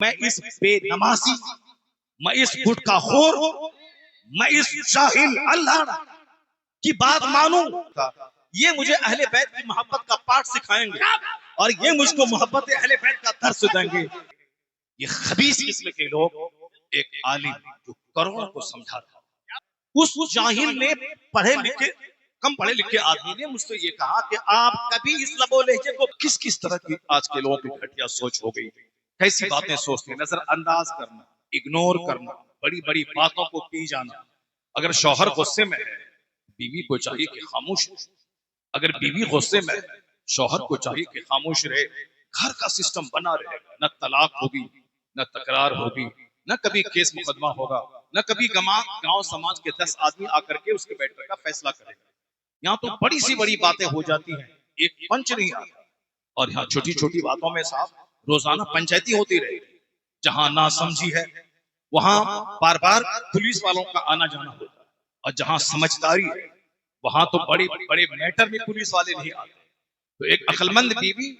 मैं इस बेनमाजी, मैं इस गुटखाखोर, मैं इस जाहिल अल्लाह की बात मानूं, ये मुझे अहले बैत की मोहब्बत का पाठ सिखाएंगे और ये मुझको मोहब्बत अहले बैत का दर्स देंगे। ये खबीस किस्म के लोग एक आलिम जो करोड़ों को समझा था, उस जाहिल ने पढ़े लिखे कम पढ़े लिखे आदमी ने मुझसे ये कहा कि आप कभी इस लबो लहजे को किस किस तरह की आज के लोगों की घटिया सोच हो गई, कैसी बातें सोचते, नजरअंदाज करना, इग्नोर करना, बड़ी बड़ी बातों को पी जाना। अगर शौहर गुस्से में है, बीवी को चाहिए कि खामोश रहे। अगर बीवी गुस्से में है, शौहर को चाहिए कि खामोश रहे। घर का सिस्टम बना रहेगा, न तलाक होगी, न तकरार होगी, न कभी केस मुकदमा होगा, न कभी गांव समाज के 10 आदमी आकर के उसके बैठने का फैसला करेगा। यहाँ तो बड़ी सी बड़ी बातें हो जाती हैं, एक पंच नहीं आता। और यहाँ छोटी छोटी बातों में साहब रोजाना पंचायती होती रहेगी। जहां ना समझी है वहां बार बार पुलिस वालों का आना जाना होता है, और जहां समझदारी है वहां तो बड़े बड़े मैटर में पुलिस वाले नहीं आते। तो एक अक्लमंद बीवी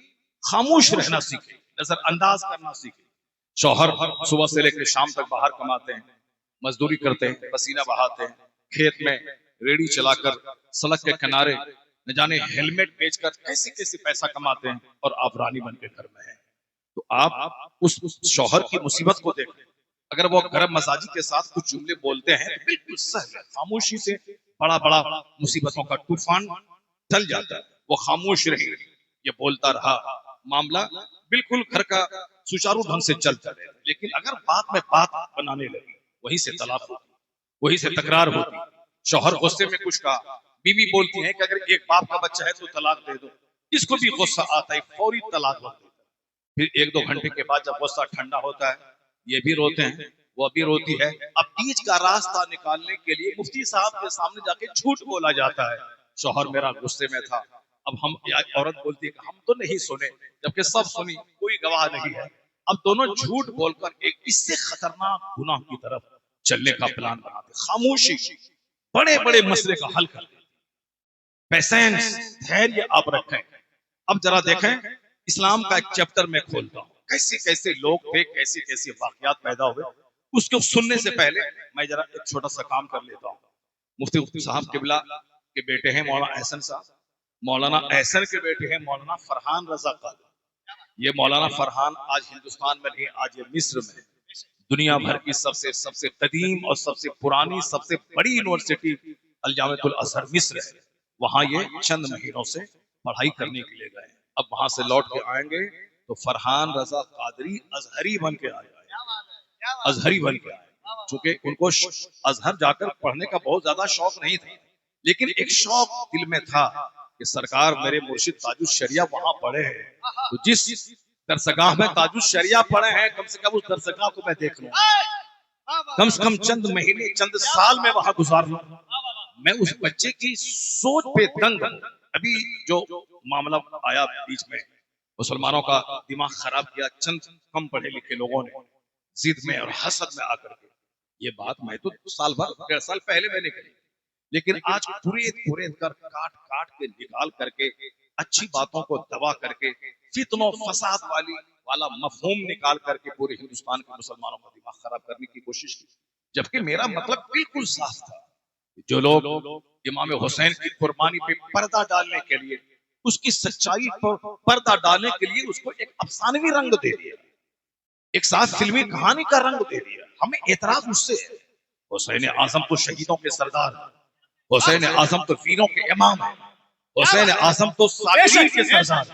खामोश रहना सीखे, नजरअंदाज करना सीखे। शौहर सुबह से लेकर शाम तक बाहर कमाते हैं, मजदूरी करते हैं, पसीना बहाते हैं, खेत में रेड़ी चलाकर सड़क के किनारे न जाने हेलमेट बेचकर कैसे कैसे पैसा कमाते हैं, और आप रानी बन के घर में हैं। तो आप उस शौहर की मुसीबत को देखें। अगर वो गरम मजाजी के साथ कुछ जुमले बोलते हैं तो बिल्कुल सहज खामोशी से बड़ा बड़ा मुसीबतों का तूफान टल जाता है। वो खामोश रही, ये बोलता रहा, मामला बिल्कुल घर का सुचारू ढंग से चलता रहे। लेकिन अगर बात में बात बनाने लगी, वहीं से तलाक होती, वहीं से तकरार होती। शौहर गुस्से में कुछ कहा, बीवी बोलती है कि अगर एक बाप का बच्चा है तो तलाक दे दो। इसको भी गुस्सा आता है, फौरी तलाक दे दो। फिर 1-2 घंटे के बाद जब गुस्सा ठंडा होता है, ये भी रोते हैं, वो भी रोती है। अब बीच का रास्ता निकालने के लिए मुफ्ती साहब के सामने जाके झूठ बोला जाता है, शौहर मेरा गुस्से में था। अब हम औरत बोलती है कि हम तो नहीं सुने, जबकि सब सुनी, कोई गवाह नहीं है। अब दोनों झूठ बोलकर एक इससे खतरनाक गुनाह की तरफ चलने का प्लान बनाते। खामोशी बड़े बड़े मसले का हल कर देती। पेशेंस, धैर्य आप रखें। अब जरा देखें, इस्लाम का एक चैप्टर में खोलता हूं, कैसे कैसे लोग थे, कैसे कैसे वाकयात पैदा हुए। उसको सुनने से पहले मैं जरा एक छोटा सा काम कर लेता हूँ। मुफ्ती साहब किबला के बेटे हैं मौलाना एहसन साहब, मौलाना एहसन के बेटे हैं मौलाना फरहान रजा कादरी। ये मौलाना फरहान आज हिंदुस्तान में नहीं, आज ये मिस्र में, दुनिया भर की सबसे कदीम और सबसे पुरानी सबसे बड़ी यूनिवर्सिटी अल जामिअतुल अज़हर मिस्र है। वहां ये चंद महीनों से पढ़ाई करने के लिए गए। अब वहां से लौट के आएंगे तो फरहान रजा कादरी अजहरी बन के आए, अजहरी बन के आए। चूंकि उनको अजहर जाकर पढ़ने का बहुत ज्यादा शौक नहीं था, लेकिन एक शौक दिल में था कि सरकार मेरे मुर्शिद ताजुश शरिया वहां पढ़े हैं, तो जिस दरसगाह में ताजुश शरिया पढ़े हैं, कम से कम उस दरसगाह को मैं देख लूं, कम से कम चंद महीने चंद साल में वहां गुजार लूं। मैं उस बच्चे की सोच पे दंग हूं। अभी जो मामला आया बीच में, मुसलमानों का दिमाग खराब किया चंद कम पढ़े लिखे लोगों ने, जिद में और हसद में आकर के। ये बात मैं तो साल भर 1.5 साल पहले मैंने कही, लेकिन आज कुरेद कर काट काट के निकाल करके अच्छी बातों को दबा करके फितनों फसाद वाला मफहूम निकाल करके पूरे हिंदुस्तान के मुसलमानों का दिमाग खराब करने की कोशिश की। जबकि मेरा मतलब बिल्कुल साफ था। जो लोग इमाम हुसैन की कुर्बानी पे पर्दा डालने के लिए, उसकी सच्चाई पर पर्दा डालने के लिए उसको एक अफसानवी रंग दे दिया, एक साथ फिल्मी कहानी का रंग दे दिया, हमें एतराज उससे है। हुसैन आजम तो शहीदों के सरदार, हुसैन आजम तो वीरों के इमाम है, हुसैन आजम तो साबिरीन के सरदार,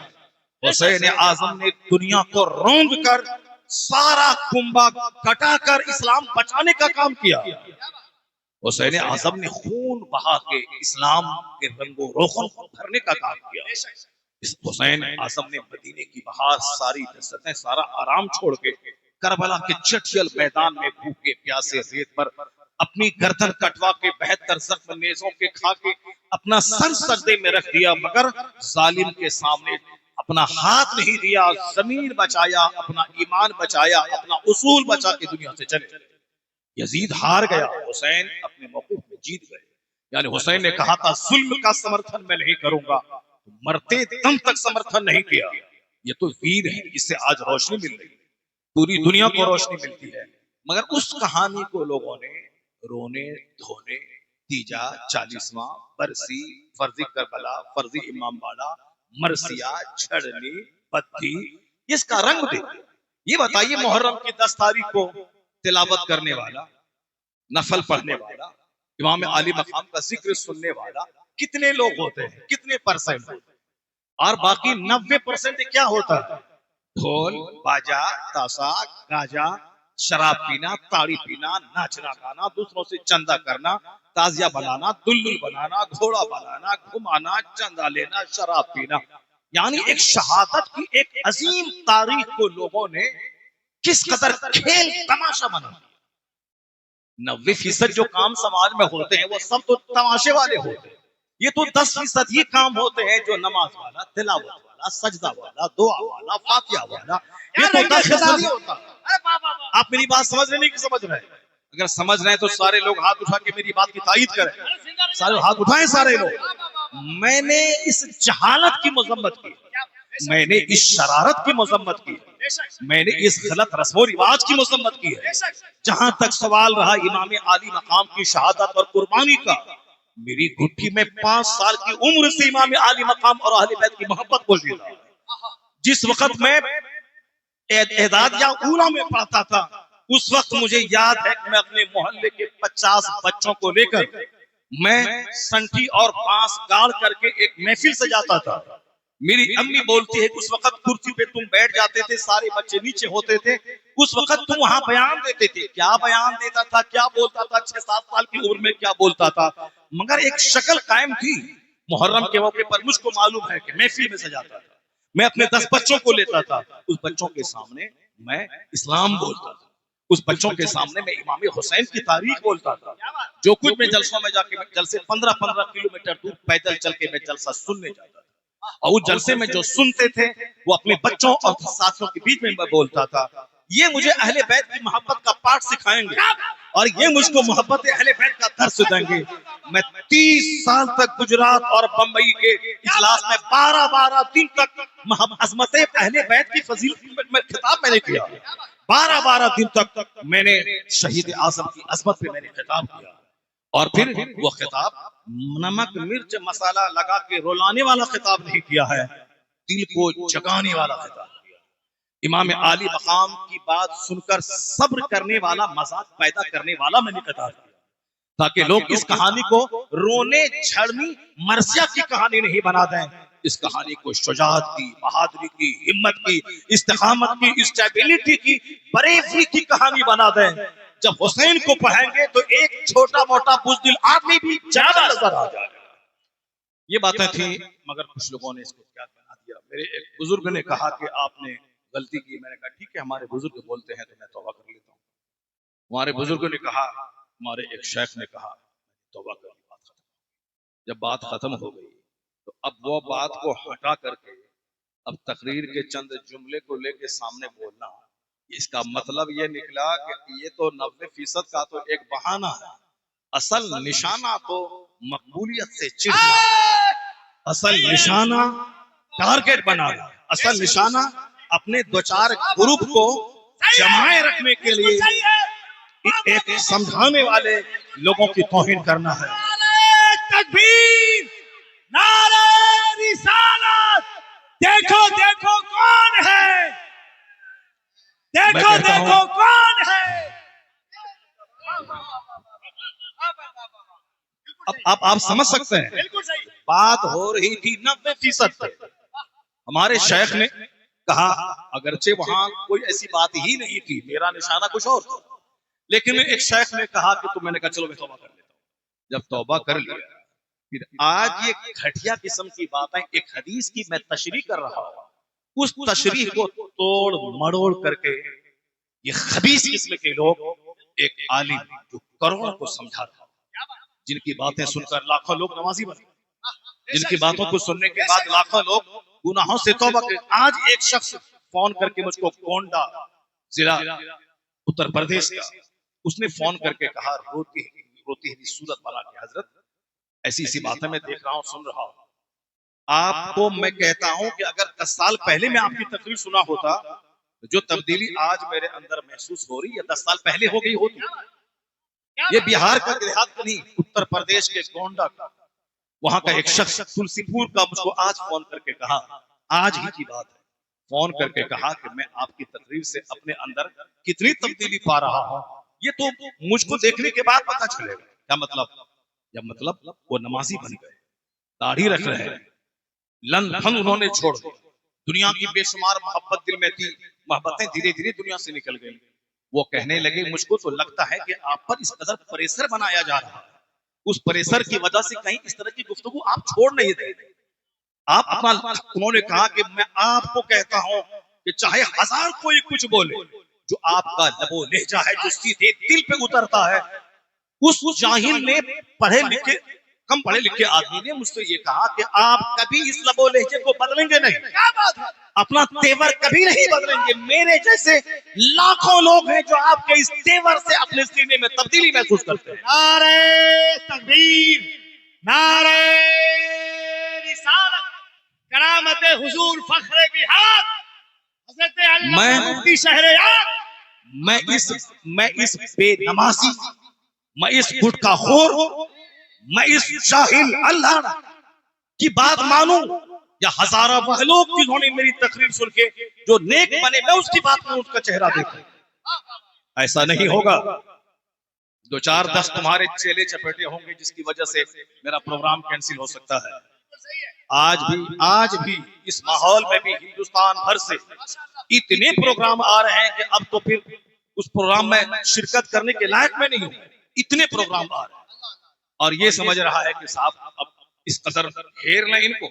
हुसैन आजम ने दुनिया को रौंद कर सारा कुंभा कटाकर इस्लाम बचाने का काम किया। हुसैन आजम ने खून बहा के इस्लाम के रंगो रोगन को भरने का काम किया। इस हुसैन आजम ने मदीने की बहार, सारी लज्जतें, सारा आराम छोड़ के करबला के चटियल मैदान में भूखे प्यासे रेत पर अपनी गर्दन कटवा के 72 जख्म नेज़ों के खा के अपना सर सजदे में रख दिया, मगर जालिम के सामने अपना हाथ नहीं दिया। जमीन बचाया, अपना ईमान बचाया, अपना उसूल बचा के दुनिया से चले। यजीद हार गया, हुसैन अपने मौक़िफ़ में जीत गए। यानी हुसैन ने कहा था जुल्म का समर्थन मैं नहीं करूंगा, मरते दम तक समर्थन नहीं किया। ये तो वीर है, इससे आज रोशनी मिल रही है। पूरी दुनिया को रोशनी मिलती है। मगर उस कहानी को लोगों ने रोने धोने, तीजा, 40वां, बरसी, फर्जी करबला, फर्जी इमाम बाड़ा, मरसिया, छड़नी, बत्ती, इसका रंग दे। ये बताइए, मुहर्रम की 10 तारीख को तिलावत करने वाला, नफल पढ़ने वाला, इमाम आली मकाम का जिक्र सुनने वाला कितने लोग होते हैं, कितने परसेंट होते हैं? और बाकी 90% क्या होता है? ढोल बाजा ताशा गाजा, शराब पीना, ताड़ी पीना, नाचना गाना, दूसरों से चंदा करना, ताजिया बनाना, दुल्लुल बनाना, घोड़ा बनाना, घुमाना, चंदा लेना, शराब पीना। यानी एक शहादत की एक अजीम तारीख को लोगों ने किस कदर खेल तमाशा बना दिया। 90% जो काम समाज में होते हैं वो सब तो तमाशे वाले होते हैं। ये तो 10% ही काम होते हैं जो नमाज वाला, तिलावत वाला, सजदा वाला, दुआ वाला, फातिहा वाला, ये तो 10% ही होता है। आप मेरी बात समझ रहे नहीं कि समझ रहे हैं? अगर समझ रहे हैं तो सारे लोग हाथ उठा के मेरी बात की तायीद करें। सारे हाथ उठाएं सारे लोग। मैंने इस जहालत की मजम्मत की, मैंने इस शरारत की मजम्मत की, मैंने इस गलत रस्मो रिवाज की मजम्मत की है। जहां तक सवाल रहा इमाम आली मकाम की शहादत और कुर्बानी का, मेरी घुट्टी में 5 साल की उम्र से इमाम आली मकाम और अहले बैत की मोहब्बत बोली था। जिस वक्त मैं एदाद या ऊला में पढ़ता था, उस वक्त मुझे याद है कि मैं अपने मोहल्ले के 50 बच्चों को लेकर मैं संठी और बांस गाड़ करके एक महफिल सजाता था। मेरी अम्मी बोलती है कि उस वक्त कुर्सी पे तुम बैठ जाते थे, सारे बच्चे नीचे होते थे, उस वक्त तुम वहां बयान देते थे। क्या बयान देता था, क्या बोलता था? 6-7 साल की उम्र में क्या बोलता था? मगर एक शक्ल कायम थी। मुहर्रम के मौके पर मुझको मालूम है कि महफिल में सजाता था, मैं अपने 10 बच्चों को लेता था, उस बच्चों के सामने मैं इस्लाम बोलता था, उस बच्चों के सामने मैं इमाम हुसैन की तारीख बोलता था। जो कुछ मैं जलसों में जाके, जलसे 15-15 किलोमीटर दूर पैदल चल के मैं जलसा सुनने जाता था, और उस जलसे में जो सुनते थे वो अपने बच्चों और साथियों के बीच में मैं बोलता था। ये मुझे अहले बैत की मोहब्बत का पाठ सिखाएंगे और ये मुझको मोहब्बत अहले बैत का दर्स देंगे। मैं 30 साल तक गुजरात और बंबई के इजलास में 12-12 दिन तक अज़मत अहले बैत की फजीलत में खिताब मैंने किया। 12-12 दिन तक मैंने शहीद आज़म की अज़मत पे मैंने खिताब किया, और फिर वो खिताब नमक मिर्च मसाला लगा के रुलाने वाला खिताब नहीं किया है, दिल को जगाने वाला खिताब किया। इमाम आली मकाम की बात सुनकर सब्र करने वाला, मजाक पैदा करने वाला मैंने खिताब किया, ताकि लोग इस कहानी को रोने झड़नी मरसिया की कहानी नहीं बना दें, इस कहानी को शुजाअत की, बहादुरी की, हिम्मत की, इस्तिकामत की, स्टेबिलिटी की, बरेवरी की कहानी बना दें। जब हुसैन को पढ़ेंगे तो एक छोटा मोटा बुज़दिल आदमी भी ज्यादा नजर आ जाएगा। ये बातें थी, मगर कुछ लोगों ने इसको क्या बना दिया। मेरे एक बुजुर्ग ने कहा कि आपने गलती की। मैंने कहा ठीक है, हमारे बुजुर्ग बोलते हैं तो मैं तौबा कर लेता हूँ। हमारे बुजुर्ग ने कहा, हमारे एक शेख ने कहा, तौबा कर ली, बात खत्म। जब बात खत्म हो गई तो अब वो बात को हटा करके अब तकरीर के चंद जुमले को लेके सामने बोलना, इसका मतलब ये निकला कि ये तो 90% का तो एक बहाना है। असल निशाना तो मकबूलियत से चिढ़ना, असल निशाना टारगेट बनाना, असल निशाना अपने 2-4 ग्रुप को जमाए रखने के लिए एक समझाने वाले लोगों की तौहीन करना है। तकबीर, नारे रिसालत, देखो देखो कौन है, देखो देखो कौन है। अब आप समझ सकते हैं, बिल्कुल सही बात हो रही थी 90% पे। हमारे शेख ने कहा, अगरचे वहां कोई ऐसी बात ही नहीं थी, मेरा निशाना कुछ और था, लेकिन एक शेख ने कहा कि तो मैंने कहा चलो मैं तौबा कर लेता हूँ। जब तौबा कर लिया, फिर आज ये घटिया किस्म की बातें, एक हदीस की मैं तशरीह कर रहा हूँ, उस तशरीह को तोड़ मरोड़ करके ये खबीस किस्म के लोग, एक आलिम जो करोड़ों को समझा था, जिनकी बातें सुनकर लाखों लोग नमाजी बने, जिनकी बातों को सुनने के बाद लाखों लोग गुनाहों से तौबा करें। आज एक शख्स फोन करके मुझको, गोंडा जिला उत्तर प्रदेश का, उसने फोन करके कहा, रोती हुई सूरत बना के, हजरत ऐसी ऐसी बातें मैं देख रहा हूँ, सुन रहा हूँ, आपको मैं कहता हूं कि अगर 10 साल पहले मैं आपकी तकरीर सुना होता जो तब्दीली आज मेरे अंदर महसूस हो रही है 10 साल पहले हो गई होती। ये बिहार का देहात का नहीं, उत्तर प्रदेश के गोंडा का, वहां का एक शख्स तुलसीपुर का मुझको आज फोन करके कहा, आज ही की बात है, फोन करके कहा कि मैं आपकी तकरीर से अपने अंदर कितनी तब्दीली पा रहा हूं, ये तो मुझको देखने के बाद पता चलेगा। क्या मतलब? या मतलब वो नमाजी बन गए, दाढ़ी रख रहे हैं, लन फन उन्होंने छोड़ दी, दुनिया की बेशुमार मोहब्बत दिल में थी, मोहब्बतें धीरे धीरे दुनिया से निकल गई। वो कहने लगे, मुझको तो लगता है कि आप पर इस कदर प्रेशर बनाया जा रहा है, उस प्रेशर की वजह से कहीं इस तरह की गुफ्तगू आप छोड़ नहीं दे। आप अपना, उन्होंने कहा कि मैं आपको कहता हूं कि चाहे 1000 कोई कुछ बोले, जो आपका लबो लहजा है जो सीधे दिल पे उतरता है, उस जाहिल ने, पढ़े लिखे, कम पढ़े लिखे आदमी ने मुझसे ये कहा कि आप कभी इस लबो लहजे को बदलेंगे नहीं। क्या बात है? अपना तेवर कभी नहीं बदलेंगे। मेरे जैसे लाखों लोग हैं जो आपके इस तेवर से अपने सीने में तब्दीली महसूस करते हैं। नारे तकबीर, नारे रिसालत, करामत हुजूर फख्रे बिहार हज़रत अल्लामा मुफ्ती शहरयार। मैं इस बेनमाजी, मैं इस गुटखाखोर, मैं इस जाहिल अल्लाह की बात मानूं या हजारों वह लोग जिन्होंने मेरी तकरीर सुन के जो नेक बने, मैं उसकी बात में उसका चेहरा देखूं? ऐसा नहीं होगा। 2-4-10 तुम्हारे चेले चपेटे होंगे जिसकी वजह से मेरा प्रोग्राम कैंसिल हो सकता है। आज भी इस माहौल में भी हिंदुस्तान भर से इतने प्रोग्राम आ रहे हैं कि अब तो फिर उस प्रोग्राम में शिरकत करने के लायक में नहीं हूं। इतने प्रोग्राम आ रहे हैं और ये समझ रहा है कि साहब अब इस कदर घेर लें इनको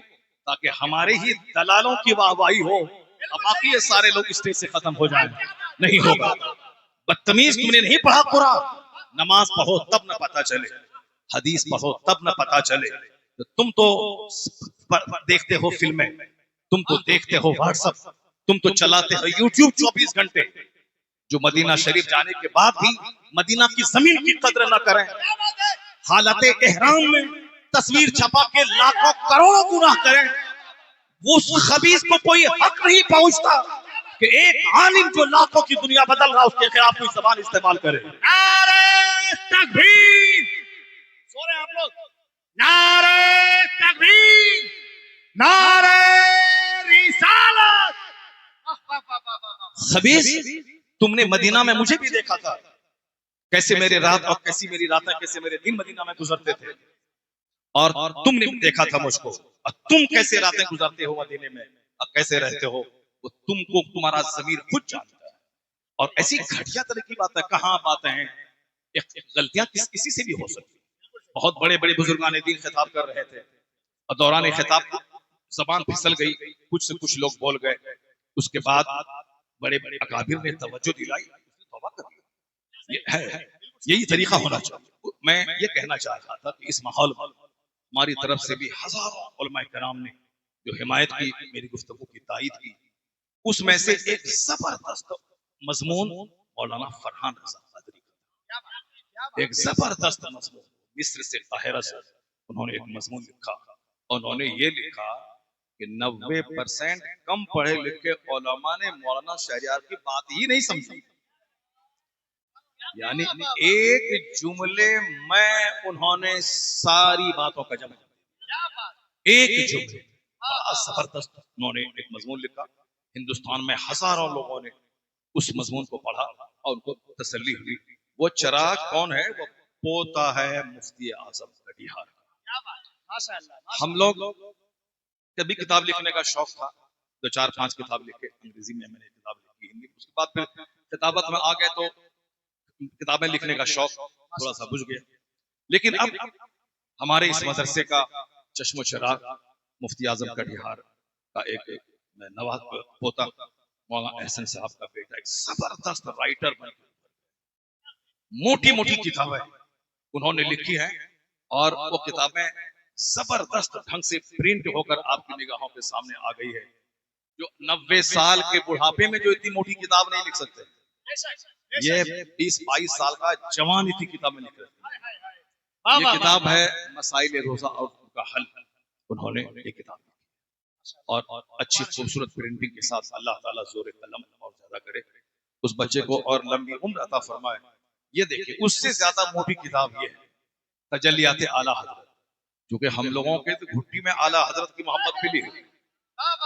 ताकि हमारे ही दलालों की वाहवाही हो, अब बाकी ये सारे लोग स्टेज से खत्म हो जाएं। नहीं होगा। बदतमीज, तुमने नहीं पढ़ा कुरान, नमाज पढ़ो तब न पता चले, हदीस पढ़ो तब न पता चले। तो तुम तो देखते हो फिल्में, तुम तो देखते हो व्हाट्सएप, तुम तो चलाते हो यूट्यूब 24 घंटे। जो मदीना शरीफ जाने के बाद भी मदीना की जमीन की कदर न करें, हालते एहराम में तस्वीर छपा के लाखों करोड़ों गुनाह करें, वो उस खबीस को कोई हक नहीं पहुंचता कि एक आलिम जो लाखों की दुनिया बदल रहा उसके खिलाफ कोई जबान इस्तेमाल करे। नारे तकबीर, सो रहे आप लोग, नारे तकबीर, नारे रिसालत। खबीस, तुमने मदीना में मुझे भी देखा था, कैसे मेरे रात और कैसी मेरी रातें, कैसे मेरे दिन मदीना में गुजरते थे, और तुमने भी देखा था मुझको, और तुम कैसे रातें गुजरते हो मदीने में और कैसे रहते हो, वो तुमको तुम्हारा ज़मीर खुद जानता है। और ऐसी घटिया तरह की बातें कहाँ बातें हैं, गलतियां किसी से भी हो सकती। बहुत बड़े बड़े बुजुर्गान दीन खिताब कर रहे थे और दौरान खिताब जबान फिसल गई, कुछ से कुछ लोग बोल गए, उसके बाद बड़े बड़े अकाबिर ने तवज्जो दिलाई, तौबा कर लिया। यही तरीका होना चाहिए। मैं ये कहना चाह रहा था कि इस माहौल में हमारी तरफ से भी हजारों उलमा कराम ने जो हिमायत की, मेरी गुफ्तगू की तायीद की, उसमें से एक जबरदस्त मजमून मौलाना फरहान रज़ा क़ादरी का, एक जबरदस्त मजमून मिस्र से, काहिरा से उन्होंने एक मजमून लिखा और उन्होंने ये लिखा कि 90% कम पढ़े लिखे उलमा ने मौलाना शहरयार की बात ही नहीं समझी। यानी एक जुमले में उन्होंने सारी बातों का जवाब दिया, एक जुमले। जबरदस्त उन्होंने एक मजमून लिखा, हिंदुस्तान में हजारों लोगों ने उस मजमून को पढ़ा और उनको तसल्ली हुई। वो चिराग कौन है? वो पोता है मुफ्ती आजम कटिहार का। हम लोग कभी किताब लिखने का शौक था, 2-4-5 किताब लिखे, अंग्रेजी में मैंने किताब लिखी, हिंदी, उसके बाद फिर किताबत में आ गए तो किताबें लिखने का शौक थोड़ा सा बुझ गया। लेकिन अब हमारे इस मदरसे का चश्मो चिराग मुफ्ती आजम कटिहार का एक नवाब पोता मौलाना एहसन साहब का बेटा एक जबरदस्त राइटर बन गया। मोटी मोटी किताबें उन्होंने लिखी हैं और वो किताबें जबरदस्त ढंग से प्रिंट होकर आपकी निगाहों के सामने आ गई है। जो 90 साल के बुढ़ापे में जो इतनी मोटी किताब नहीं लिख सकते, ये 20-22 साल का जवान इतनी किताबें लिख रहे हैं। ये किताब है मसाइल रोजा और उनका हल, उन्होंने ये किताब लिखी और अच्छी खूबसूरत प्रिंटिंग के साथ अल्लाह ताला जोर कलम और ज्यादा अता करे, उस बच्चे को और लंबी उम्र अता फरमाए। ये देखिए उससे ज्यादा मोटी किताब ये है तजल्लियात आला हजरत, क्योंकि हम लोगों के तो घुट्टी में आला हजरत की मोहब्बत मिली है।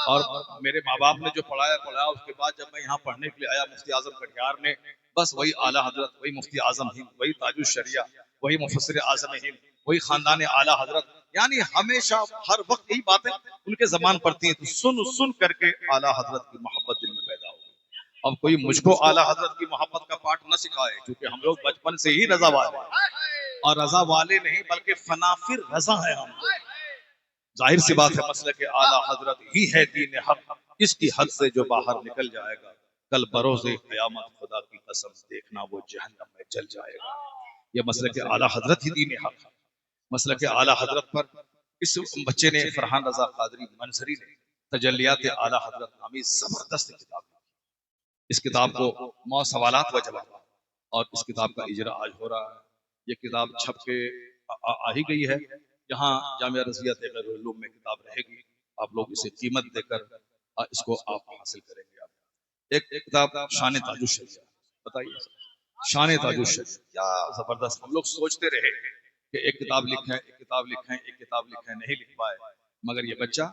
और मेरे माँ बाप ने जो पढ़ाया उसके बाद जब मैं यहाँ पढ़ने के लिए आया मुफ्ती आजम कटिहार ने, बस वही आला हजरत, वही मुफ्ती आजम हिंद, वही ताजुल शरिया, वही मुफस्सिर आजम हिंद, वही खानदान आला हजरत, यानी हमेशा हर वक्त यही बातें उनके जबान पड़ती हैं। तो सुन सुन करके आला हजरत की मोहब्बत दिल में पैदा हो। अब कोई मुझको आला हजरत की मोहब्बत का पाठ न सिखाए, क्योंकि हम लोग बचपन से ही रजा वाले, और रजा वाले नहीं बल्कि फनाफिर रजा है हम लोग। जाहिर सी बात है मसले के आला हजरत ही है दीन हक, इसकी हद से जो बाहर निकल जाएगा कल बरोज़े क़यामत खुदा की कसम देखना वो जहन्नम में जल जाएगा। ये मसले के आला हजरत ही दीन हक है। मसले के आला हजरत पर इस बच्चे ने, फरहान रजा कादरी मंजरी ने, तजल्लियात आला हजरत नामी जबरदस्त किताब, इस किताब को मौ सवालात व जवाब, और इस किताब का इजरा आज हो रहा है। ये किताब छप के आ ही गई है, यहाँ जामिया रज़िया तहक़ीक़ुल उलूम में किताब रहेगी। आप लोग इसे कीमत देकर इसको आप हासिल करेंगे। एक किताब शान ताजुल शरिया, बताइए शान ताजुल शरिया क्या जबरदस्त। हम लोग सोचते रहे कि एक किताब लिखें, एक किताब लिखें, एक किताब लिखें, नहीं लिख पाए, मगर ये बच्चा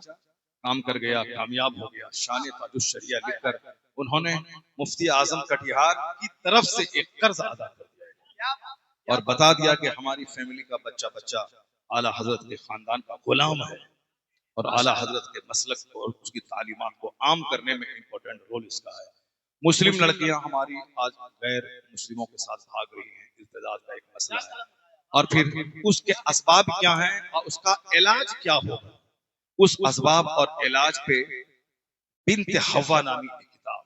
काम कर गया, कामयाब हो गया। शान ताजुल शरिया लिखकर उन्होंने मुफ्ती आजम कटिहार की तरफ से एक कर्ज अदा कर दिया और बता दिया कि हमारी फैमिली का बच्चा बच्चा आला हजरत के खानदान का गुलाम है, और आला हजरत के मसलक और उसकी तालीमात को आम करने में इम्पोर्टेंट रोल इसका है। मुस्लिम लड़कियां हमारी आज गैर मुस्लिमों के साथ भाग रही हैं, इर्तिदाद का एक मसला है, और फिर उसके असबाब क्या हैं और उसका इलाज क्या होगा, उस असबाब और इलाज पे बिन्त हवा नामी एक किताब,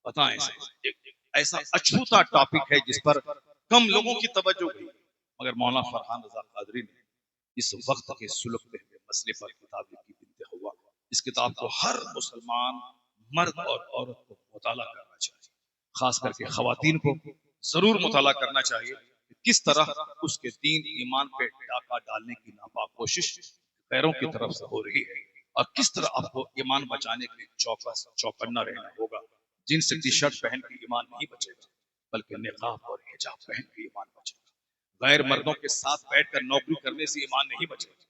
बताएं एक ऐसा अछूता टॉपिक है जिस पर कम लोगों की तवज्जो गई, मगर मौलाना फरहान रजा कादरी ने इस वक्त के सुलगते हुए मसले पर किताब लिखी बिन्त हवा। इस किताब को हर मुसलमान मर्द और औरत को मुताला करना चाहिए, खास करके खवातीन को जरूर मुताला करना चाहिए कि किस तरह उसके दीन ईमान पे डाका डालने की नापाक कोशिश पैरों की तरफ से हो रही है, और किस तरह आपको ईमान बचाने के लिए चौकस चौकन्ना रहना होगा। जींस टी शर्ट पहन के ईमान नहीं बचेगा, बल्कि निकाब और हिजाब पहन के ईमान बचेगा। गैर मर्दों के साथ बैठकर नौकरी करने से ईमान नहीं बचेगा।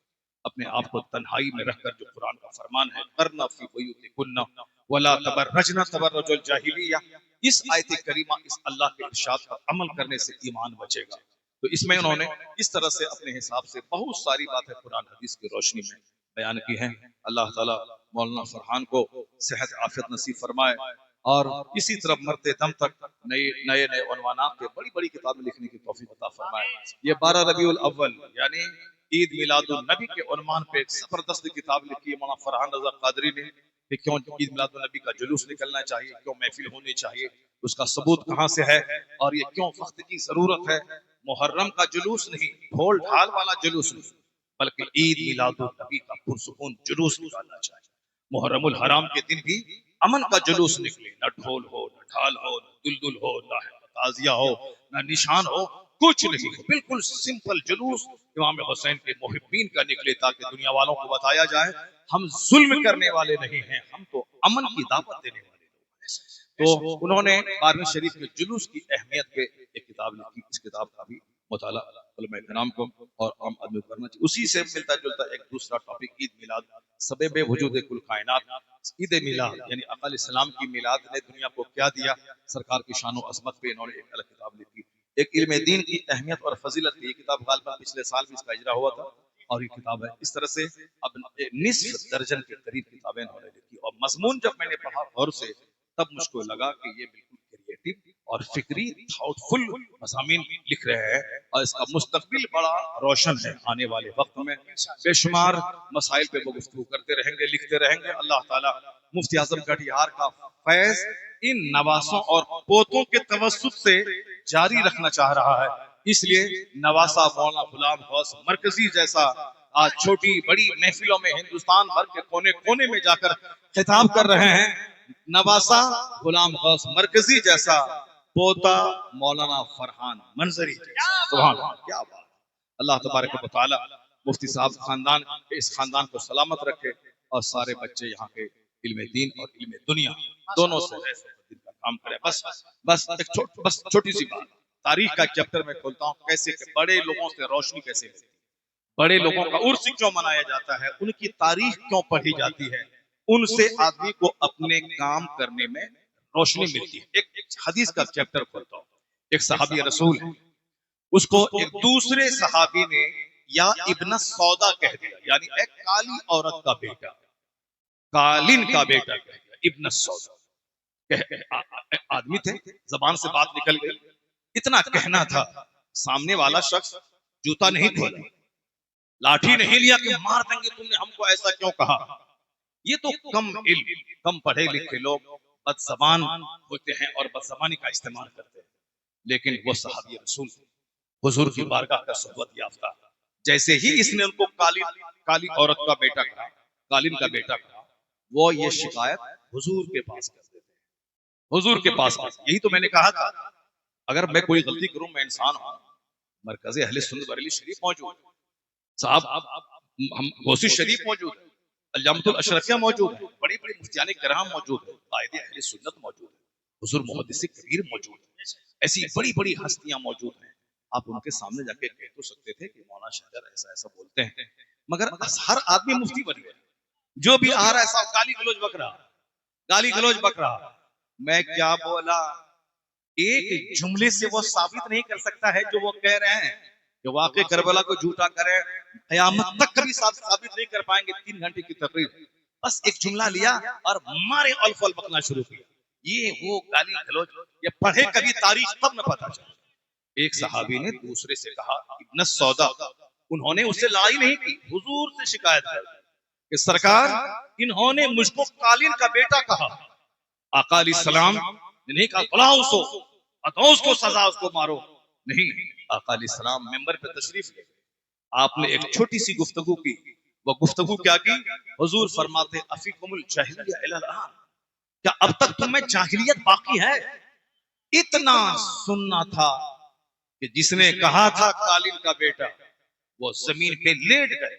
अपने आप को तन्हाई में रखकर, जो कुरान का फरमान है, करना फी बुयूतिकुन्ना वला तबर्रजना तबर्रुजुल जाहिलिया, इस आयत करीमा, इस अल्लाह के इरशाद पर अमल करने से ईमान बचेगा। तो इसमें उन्होंने इस तरह से अपने हिसाब से बहुत सारी बातें कुरान हदीस की रोशनी में बयान की हैं। अल्लाह ताला मौलाना फरहान को सेहत आफियत नसीब फरमाए, और इसी तरह मरते दम तक नए नए नए उन्वानात के बड़ी बड़ी किताबें लिखने की तौफीक अता फरमाए। ये 12 रबीउल अव्वल यानी ईद मिलादुल नबी के उन्वान पे एक जबरदस्त किताब लिखी है मौलाना फरहान रजा कादरी ने कि क्यों ईद मिलादुल नबी का जुलूस निकलना चाहिए, क्यों महफिल होनी चाहिए, उसका सबूत कहाँ से है, और ये क्यों वक्त की जरूरत है। मुहर्रम का जुलूस नहीं, ढोल ढाल वाला जुलूस नहीं, बल्कि ईद मिलादुल नबी का पुरसुकून जुलूस निकालना चाहिए। मुहर्रमुल हराम के दिन भी अमन का जुलूस निकले, न ढोल हो, न ढाल हो, न दुलदुल हो, न ताजिया हो, न निशान हो, कुछ नहीं, बिल्कुल सिंपल जुलूस इमाम हुसैन के मुहिब्बीन का निकले, ताकि दुनिया वालों को बताया जाए हम जुल्म करने वाले नहीं हैं, हम तो अमन की दावत देने वाले हैं। तो उन्होंने 12वीं शरीफ के जुलूस की अहमियत पे एक किताब लिखी। इस किताब का भी मुताला उलमा इकराम को और आम आदमी को करना चाहिए। उसी से मिलता जुलता एक दूसरा टॉपिक ईद मिलाद, सबब वजूद कुल कायनात। ईद मिलाद यानी अक़ल इस्लाम की मिलाद ने दुनिया को क्या दिया, सरकार की शान और अज़मत पे इन्होंने एक अलग किताब लिखी। एक इल्म दीन की अहमियत और फजीलत की, ये किताब गालिबन पिछले साल भी इसका इजरा हुआ था, और ये किताब है। इस तरह से अब निस्फ दर्जन के करीब किताबें इन्होंने लिखी, और मजमून जब मैंने पढ़ा गौर से, तब मुझको लगा कि ये बिल्कुल क्रिएटिव और फिक्री थाउटफुल मज़ामीन लिख रहे हैं, और इसका मुस्तकबिल बड़ा रोशन है। आने वाले वक्त में बेशुमार मसाइल पे वो गुफ्तगू करते रहेंगे, लिखते रहेंगे। अल्लाह ताला मुफ्ती आजम कटिहार का फैज इन नवासों और पोतों के तवस्सुत से जारी रखना चाह रहा है, इसलिए नवासा मौलाना गुलाम गौस मरकजी जैसा आज छोटी बड़ी महफिलों में हिंदुस्तान भर के कोने कोने में जाकर खिताब कर रहे हैं। नवासा गुलाम गौस मरकजी जैसा पोता मौलाना फरहान मंजरी, सुभान अल्लाह, क्या बात। अल्लाह तबारक व तआला मुफ्ती साहब खानदान के इस खानदान को सलामत रखे, और सारे बच्चे यहाँ के इल्म दीन और इल्म दुनिया दोनों से काम करें। बस बस छोटी सी बात, तारीख का चैप्टर में खोलता हूँ, कैसे बड़े लोगों से रोशनी कैसे मिलती है, बड़े लोगों का उर्स क्यों मनाया जाता है, उनकी तारीख क्यों पढ़ी जाती है, उनसे आदमी को अपने काम करने में रोशनी मिलती है। एक हदीस का चैप्टर खोलता हूँ। एक सहाबी रसूल है, उसको एक दूसरे सहाबी ने या इब्न सौदा कह दिया, यानी एक काली औरत का बेटा, कालिन का बेटा कह दिया, इब्न सौदा। आदमी थे, जबान से बात निकल गई, इतना कहना था, सामने वाला शख्स जूता नहीं खोला, लाठी नहीं लिया कि मार देंगे तुमने हमको ऐसा क्यों कहा। ये तो कम इल्म, कम पढ़े लिखे लोग बदजबान होते हैं और बदजबानी का इस्तेमाल करते हैं। लेकिन वो सहाबी रसूल हुजूर की बारगाह का सोहबत याफ्ता, जैसे ही इसने उनको काली औरत का बेटा कहा, कालिन का बेटा कहा, वो ये शिकायत हुजूर के पास कर देते हैं, हुजूर के पास। यही तो मैंने कहा था, अगर मैं कोई गलती करूं, मैं इंसान हूं, मरकज़े अहले सुन्नत बरेली शरीफ मौजूद है, साहब हम गौसी शरीफ मौजूद है, अल्जामतुल अशरफिया मौजूद है, बड़ी बड़ी मुफ्तियाने किराम मौजूद है, कायदे अहले सुन्नत मौजूद है, हुजूर मुहद्दिस कबीर मौजूद है, ऐसी बड़ी बड़ी हस्तियां मौजूद हैं। आप उनके सामने जाके कह तो सकते थे कि मौलाना शहर ऐसा ऐसा बोलते हैं, मगर हर आदमी मुफ्ती बन गया, जो भी आ रहा है सब गाली गलौज बक रहा, गाली गलौज बक रहा। मैं क्या बोला, एक जुमले से वो साबित नहीं कर सकता है जो वो कह रहे हैं कि वाकई करबला को झूठा करे, कयामत तक कभी साबित नहीं कर पाएंगे। 3 घंटे की तकरीर, बस एक जुमला लिया और मारे अल्फल बकना शुरू किया, ये वो गाली गलौज, ये पढ़े कभी तारीख तब न पता चला। एक सहाबी ने दूसरे से कहा, इब्न सौदा, उन्होंने उससे लड़ाई नहीं की, हुजूर से शिकायत कर कि सरकार इन्होंने मुझको कालिन का बेटा कहा। आका अलैहिस्सलाम ने नहीं कहा बुलाओ उसको, बताओ उसको सजा, उसको मारो, नहीं। आका अलैहिस्सलाम मेंबर पे तशरीफ ले, आपने एक छोटी सी गुफ्तगू की। वो गुफ्तगू क्या की? हुजूर फरमाते अफीकुमुल जाहिलिया इला अल-आन, क्या अब तक तुम में जाहिलियत बाकी है? इतना सुनना था कि जिसने कहा था कालिन का बेटा, वो जमीन पे लेट गए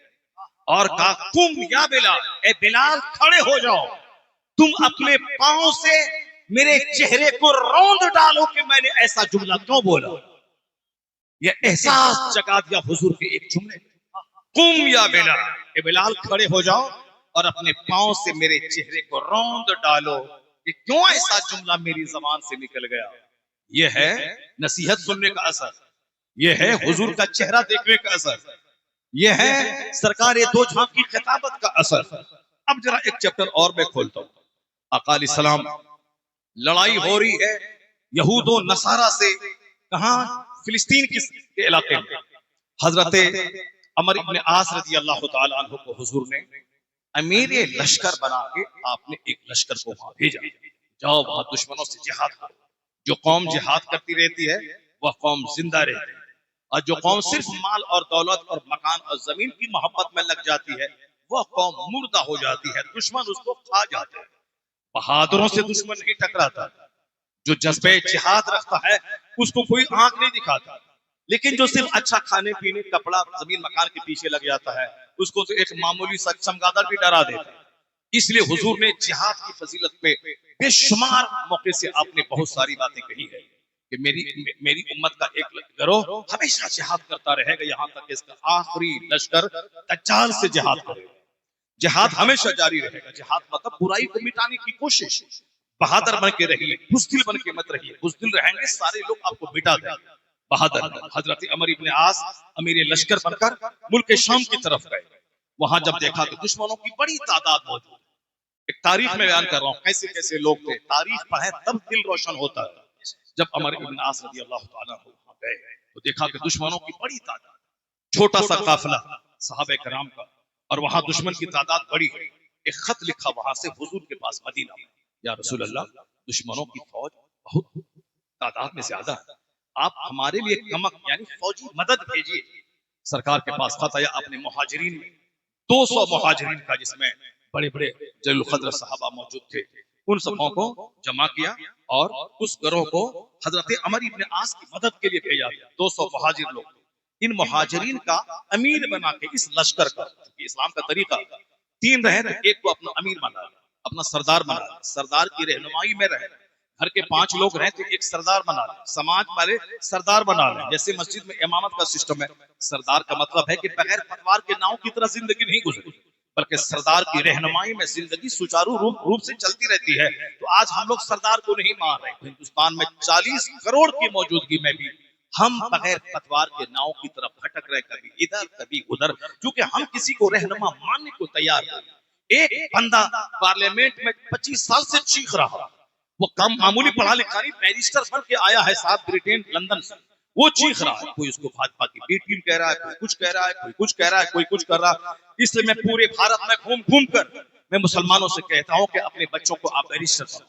और कहा कुम या बिलाल, ए बिलाल खड़े हो जाओ, तुम अपने पांव से मेरे चेहरे को रौंद डालो कि मैंने ऐसा जुमला क्यों बोला। ये एहसास जगा दिया हुजूर के एक जुमले, कुम या बिलाल, ए बिलाल खड़े हो जाओ और अपने पांव से मेरे चेहरे को रौंद डालो कि क्यों ऐसा जुमला मेरी जबान से निकल गया। यह है नसीहत सुनने का असर, यह है हुजूर का चेहरा देखने का असर, यह है सरकार दो झांक की खिताबत का असर। अब जरा एक चैप्टर और मैं खोलता हूं। आका अलैहिस्सलाम, लड़ाई हो रही है यहूद और नसारा से, कहां? फिलिस्तीन के इलाके में। हजरत अमर इब्न आस रजी अल्लाह तआला अन्हु को हुजूर ने अमीर लश्कर बना के आपने एक लश्कर को वहां भेजा, जाओ वहां दुश्मनों से जिहाद करो। जो कौम जिहाद करती रहती है वह कौम जिंदा रहती है, और जो कौम सिर्फ माल और दौलत और मकान और जमीन की मोहब्बत में लग जाती है वह कौम मुर्दा हो जाती है, दुश्मन उसको खा जाते हैं। बहादुरों से दुश्मन नहीं टकराता, जो जज्बे जिहाद रखता है उसको कोई आंख नहीं दिखाता, लेकिन जो सिर्फ अच्छा खाने पीने कपड़ा जमीन मकान के पीछे लग जाता है उसको तो एक मामूली सा चमगादड़ भी डरा देता है। इसलिए हुजूर ने जिहाद की फजीलत पे बेशुमार मौके से आपने बहुत सारी बातें कही है कि मेरी उम्मत का एक गिरोह हमेशा जिहाद करता रहेगा, यहाँ तक इसका आखिरी लश्कर दज्जाल से जिहाद करेगा। जिहाद हमेशा जारी रहेगा। जिहाद मतलब बुराई को मिटाने की कोशिश। बहादुर बन के रहिए, बुज़दिल बन के मत रहिए। बुज़दिल रहेंगे सारे लोग आपको मिटा देंगे। बहादुर हजरत अमर इब्न आस अमीर लश्कर बनकर मुल्क शाम की तरफ गए। वहां जब देखा तो दुश्मनों की बड़ी तादाद मौजूद है। एक तारीख में बयान कर रहा हूँ कैसे कैसे लोग थे, तारीख पढ़े तब दिल रोशन होता है। जब अमर इब्न आस रज़ी अल्लाह तआला वहां गए तो देखा कि दुश्मनों की बड़ी तादाद, छोटा सा काफिला सहाबे कराम का, और वहां दुश्मन की तादाद बड़ी है। एक खत लिखा वहां से हुजूर के पास मदीना में, या रसूल अल्लाह, दुश्मनों की फौज बहुत तादाद में ज्यादा है, आप हमारे लिए कमक यानी फौजी मदद भेजिए। सरकार के पास खत आया। अपने मुहाजिरीन में 200 मुहाजिरीन का, जिसमें बड़े बड़े जलील क़द्र सहाबा मौजूद थे, उन सबों को जमा किया और उस गिरोह को हजरत अमर इब्न आस की मदद के लिए भेजा गया। 200 मुहाजिर लोग, इन मुहाजिरीन का अमीर बना के इस लश्कर का, इस्लाम का तरीका 3 रहे, एक को अपना अमीर बना, अपना सरदार बना, सरदार की रहनुमाई में रहे, घर के 5 लोग रहे तो एक सरदार बना ले, समाज वाले सरदार बना ले। जैसे मस्जिद में इमामत का सिस्टम है, सरदार का मतलब है कि बगैर पतवार के नाव की तरह जिंदगी नहीं गुजरती, बल्कि सरदार की रहनुमाई में जिंदगी सुचारू रूप से चलती रहती है। तो आज हम लोग सरदार को नहीं मान रहे। हिंदुस्तान में 40 करोड़ की मौजूदगी में भी हम बगैर पतवार के नाव की तरफ भटक रहे, कभी इधर कभी उधर, क्योंकि हम किसी को रहनुमा मानने को तैयार नहीं। एक बंदा पार्लियामेंट में 25 साल से चीख रहा, वो कम मामूली पढ़ा लिखा नहीं, बैरिस्टर बन के आया है साथ ब्रिटेन लंदन से, वो चीख रहा है। कोई उसको भाजपा की बी टीम कह रहा है, कोई कुछ कह रहा है, कोई कुछ कह रहा है, कोई कुछ कर रहा है। इसलिए मैं पूरे भारत में घूम घूम कर मैं मुसलमानों से कहता हूं कि अपने बच्चों को आप बैरिस्टर बनाओ,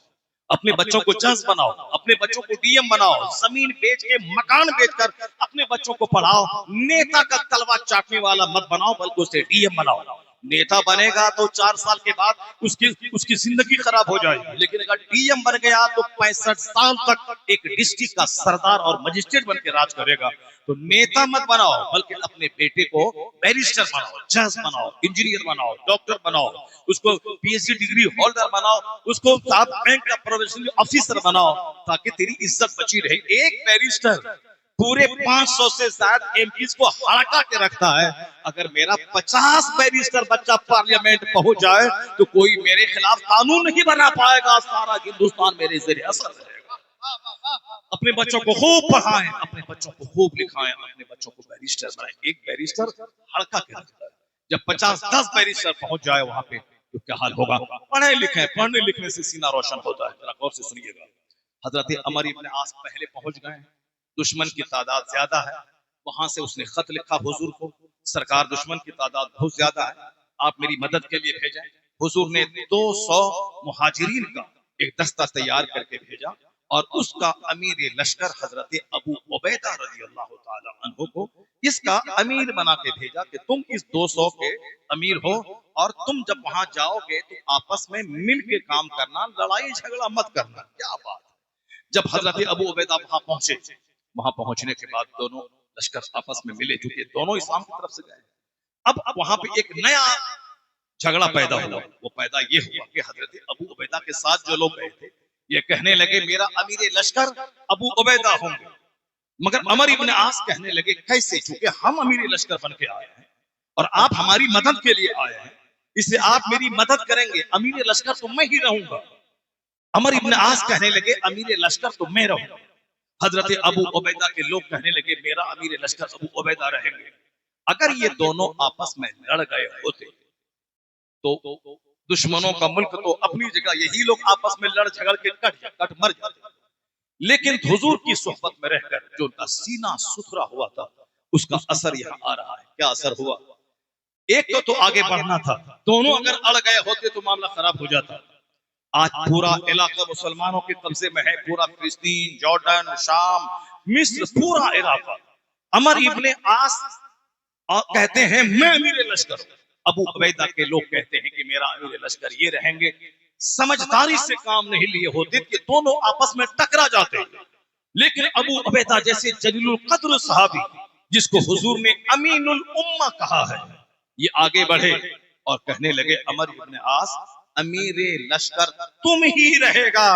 अपने बच्चों को जज बनाओ, अपने बच्चों को डीएम बनाओ, जमीन बेच के मकान बेचकर अपने बच्चों को पढ़ाओ। नेता का तलवा चाटने वाला मत बनाओ, बल्कि उसे डीएम बनाओ। नेता बनेगा तो 4 साल के बाद उसकी जिंदगी खराब हो जाएगी, लेकिन अगर डीएम बन गया तो 65 साल तक एक डिस्ट्रिक्ट का सरदार और मजिस्ट्रेट बन के राज करेगा। तो नेता मत बनाओ, बल्कि अपने बेटे को बैरिस्टर बनाओ, जज बनाओ, इंजीनियर बनाओ, डॉक्टर बनाओ, उसको पीएचडी डिग्री होल्डर बनाओ, उसको बैंक का प्रोफेशनल ऑफिसर बनाओ, ताकि तेरी इज्जत बची रहे। एक बैरिस्टर पूरे 500 से ज्यादा एमपीज को हड़का के रखता है। अगर मेरा 50 बैरिस्टर बच्चा पार्लियामेंट पहुंच जाए तो कोई मेरे खिलाफ कानून नहीं बना पाएगा, सारा हिंदुस्तान मेरे जरिए असर रहेगा। अपने बच्चों को खूब पढ़ाएं, अपने बच्चों को खूब लिखाएं, अपने बच्चों को बैरिस्टर बनाएं। एक बैरिस्टर हड़का के रखता है, जब 50-10 बैरिस्टर पहुंच जाए वहां पे तो क्या हाल होगा। पढ़े लिखे, पढ़ने लिखने से सीना रोशन होता है। जरा गौर से सुनिएगा। हजरत अमर इब्न आस पहले पहुंच गए, दुश्मन की तादाद ज्यादा है। वहां से उसने खत लिखा हुजूर को, सरकार दुश्मन की तादाद बहुत ज्यादा है, आप मेरी मदद के लिए भेजें। हुजूर ने 200 मुहाजिरीन का एक दस्ता तैयार करके भेजा और उसका अमीर लश्कर हजरत अबू उबैदा रज़ियल्लाहु ताला अन्हु को इसका अमीर बना के भेजा कि तुम इस 200 के अमीर हो और तुम जब वहां जाओगे तो आपस में मिल के काम करना, लड़ाई झगड़ा मत करना। क्या बात। जब हजरत अबू उबैदा वहां पहुंचे, वहां पहुंचने के बाद दोनों लश्कर आपस में मिले, चूंकि दोनों इस्लाम की तरफ से गए। अब वहां पे एक नया झगड़ा पैदा हुआ। वो पैदा ये हुआ कि हजरत अबू उबैदा के साथ जो लोग गए थे ये कहने लगे मेरा अमीर लश्कर अबू उबैदा होंगे, मगर अमर इब्न आस कहने लगे कैसे, चूंकि हम अमीर लश्कर बन के आए हैं और आप हमारी मदद के लिए आए हैं, इसलिए आप मेरी मदद करेंगे, अमीर लश्कर तो मैं ही रहूंगा। अमर इब्न आस कहने लगे अमीर लश्कर तो मैं रहूंगा। हजरत अबू उबैदा के लोग कहने लगे मेरा अमीर लश्कर अबू उबैदा रहेंगे। अगर ये दोनों आपस में लड़ गए होते तो दुश्मनों का मुल्क तो अपनी जगह, यही लोग आपस में लड़ झगड़ के कट मर जाते। लेकिन हुजूर की सोहबत में रहकर जो उनका सीना सुथरा हुआ था उसका असर यहाँ आ रहा है। क्या असर हुआ? एक तो आगे बढ़ना था, दोनों अगर अड़ गए होते तो मामला खराब हो जाता। आज पूरा इलाका मुसलमानों के कब्जे में है, पूरा फिलिस्तीन, जॉर्डन, शाम, मिस्र, पूरा इलाका। अमर इब्ने आस कहते हैं मैं अमीर लश्कर, अबू उबैदा के लोग कहते हैं कि मेरा अमीर लश्कर ये रहेंगे। समझदारी से काम नहीं लिए होते कि दोनों आपस में टकरा जाते। लेकिन अबू उबैदा जैसे जलीलुल कद्र सहाबी, जिसको हुजूर ने अमीनुल उम्मा कहा है, ये आगे बढ़े और कहने लगे अमर इब्ने आस अमीर लश्कर तुम ही रहेगा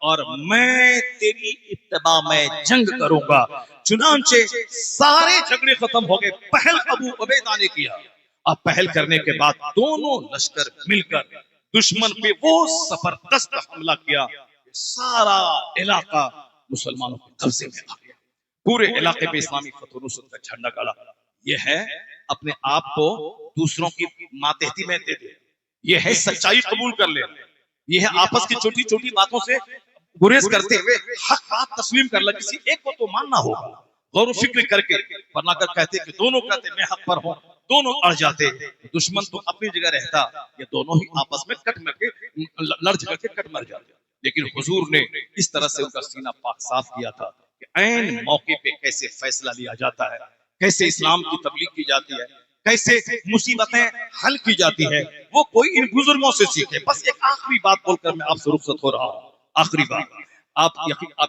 और मैं तेरी इत्तबा में जंग करूंगा। चुनांचे सारे झगड़े खत्म हो गए। पहल अबू उबैदा ने किया। अब पहल करने के बाद दोनों लश्कर मिलकर दुश्मन पे वो जबरदस्त हमला किया, सारा इलाका मुसलमानों के कब्जे में आ गया। पूरे इलाके पे इस्लामी फतह नुसरत का झंडा गाड़ा। यह है अपने आप को दूसरों की मातहती में दे दे, यह है सच्चाई कबूल कर ले, यह है आपस की छोटी छोटी बातों से गुरेज करते हुए हक बात तस्लीम कर ले। किसी एक को तो मानना होगा गौर फिक्र करके, वरना अगर कहते कि दोनों कहते मैं हक पर हूं, दोनों अड़ जाते, दुश्मन तो अपनी जगह रहता, ये दोनों ही आपस में कट मर के लड़ झगड़ के कट मर जाते। लेकिन हुजूर ने इस तरह से उनका सीना पाक साफ किया था कि ऐन मौके पे कैसे फैसला लिया जाता है, कैसे इस्लाम की तबलीग की जाती है, कैसे मुसीबतें हल की जाती है, वो कोई इन बुजुर्गों से सीखे। बस एक आखिरी बात बोलकर मैं आपसे रुखसत हो रहा हूँ। आखिरी बात, आप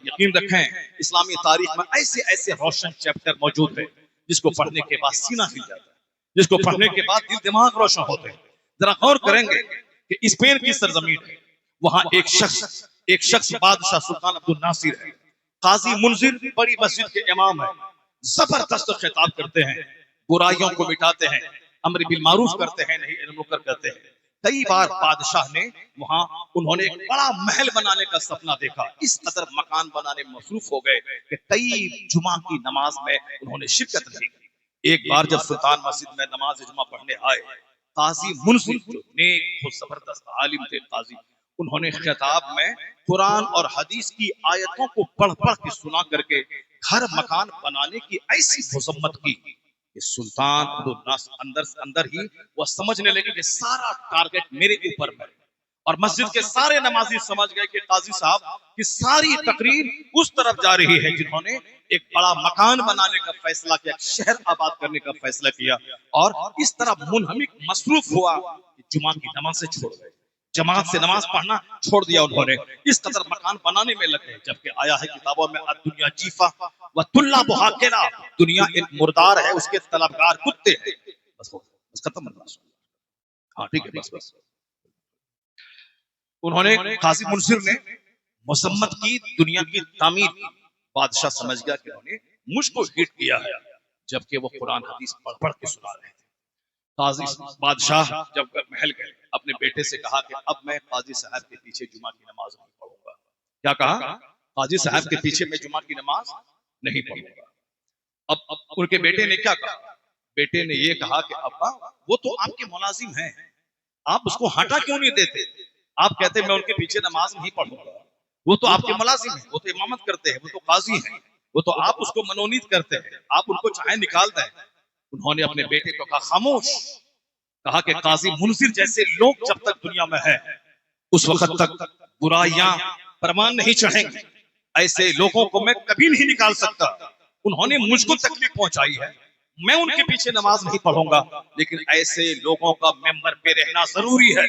यकीन रखें इस्लामी तारीख में ऐसे ऐसे रोशन चैप्टर मौजूद है जिसको पढ़ने के बाद सीना हिल जाता है, जिसको पढ़ने के बाद दिल दिमाग रोशन होते हैं। जरा गौर करेंगे कि स्पेन की सरजमीन है, वहां एक शख्स एक शख्स बादशाह सुल्तान अब्दुल नासिर है, काजी मुंजिर बड़ी मस्जिद के इमाम है, जबरदस्त खिताब करते हैं, बुराइयों को मिटाते हैं, अम्र बिल मारूफ करते हैं, नहीं अनिल मुनकर करते हैं। कई बार बादशाह ने वहां उन्होंने एक बड़ा महल बनाने का सपना देखा, इस कदर मकान बनाने में मसरूफ हो गए कि कई जुमा की नमाज में उन्होंने शिरकत नहीं की। एक बार जब सुल्तान मस्जिद में नमाज जुमा पढ़ने आए, काजी मुंसिर जो नेक और जबरदस्त आलिम थे काजी, उन्होंने खिताब में कुरान और हदीस की आयतों को पढ़ पढ़ के सुना करके घर मकान बनाने की ऐसी मुजम्मत की कि सुल्तान अब्दुल नासिर अंदर से अंदर ही वह समझने लगे कि सारा टारगेट मेरे ऊपर है। और मस्जिद के सारे नमाजी समझ गए कि काजी साहब की सारी तकरीर उस तरफ जा रही है जिन्होंने एक बड़ा मकान बनाने का फैसला किया, शहर आबाद करने का फैसला किया। और इस तरह मुनहमिक मसरूफ हुआ कि जुमा की नमाज से छोड़ गए, जमात से नमाज पढ़ना छोड़ दिया उन्होंने, इस कदर मकान बनाने में लगे। जबकि आया है किताबों में दुनिया जीफा व तुल्ला बुहाकेला, दुनिया एक मुर्दार है, उसके तलबगार कुत्ते हैं। बस खत्म। हाँ ठीक है, बस उन्होंने काजी मुंसिर ने मुसम्मत की, दुनिया की तामीर की। बादशाह समझ गया कि उन्होंने मुझको हिट किया है, जबकि वो कुरान हदीस पढ़ पढ़ के सुना रहे थे। काजी बादशाह जब महल गए, अपने बेटे से कहा कि अब मैं काजी साहब के पीछे जुमा की नमाज नहीं पढ़ूंगा। क्या कहा? काजी साहब के पीछे मैं जुमा की नमाज नहीं पढ़ूंगा। अब उनके बेटे ने क्या कहा? बेटे ने ये कहा कि अब्बा वो तो आपके मुलाजिम हैं, आप उसको हटा क्यों नहीं देते? आप कहते मैं उनके पीछे नमाज नहीं पढ़ूंगा, वो तो आपके मुलाजिम हैं, वो तो इमामत करते हैं, वो तो काजी हैं, वो तो आप उसको मनोनीत करते हैं, आप उनको चाहे निकाल दें। उन्होंने अपने बेटे को कहा खामोश, कहा कि काजी मुंसिर जैसे लोग जब तक दुनिया में है उस वक्त तक बुराइयां परवान नहीं चढ़ेंगी, ऐसे लोगों को मैं कभी नहीं निकाल सकता। उन्होंने मुझको तकलीफ पहुंचाई है, मैं उनके पीछे नमाज नहीं पढ़ूंगा, लेकिन ऐसे लोगों का मेंबर पे रहना जरूरी है।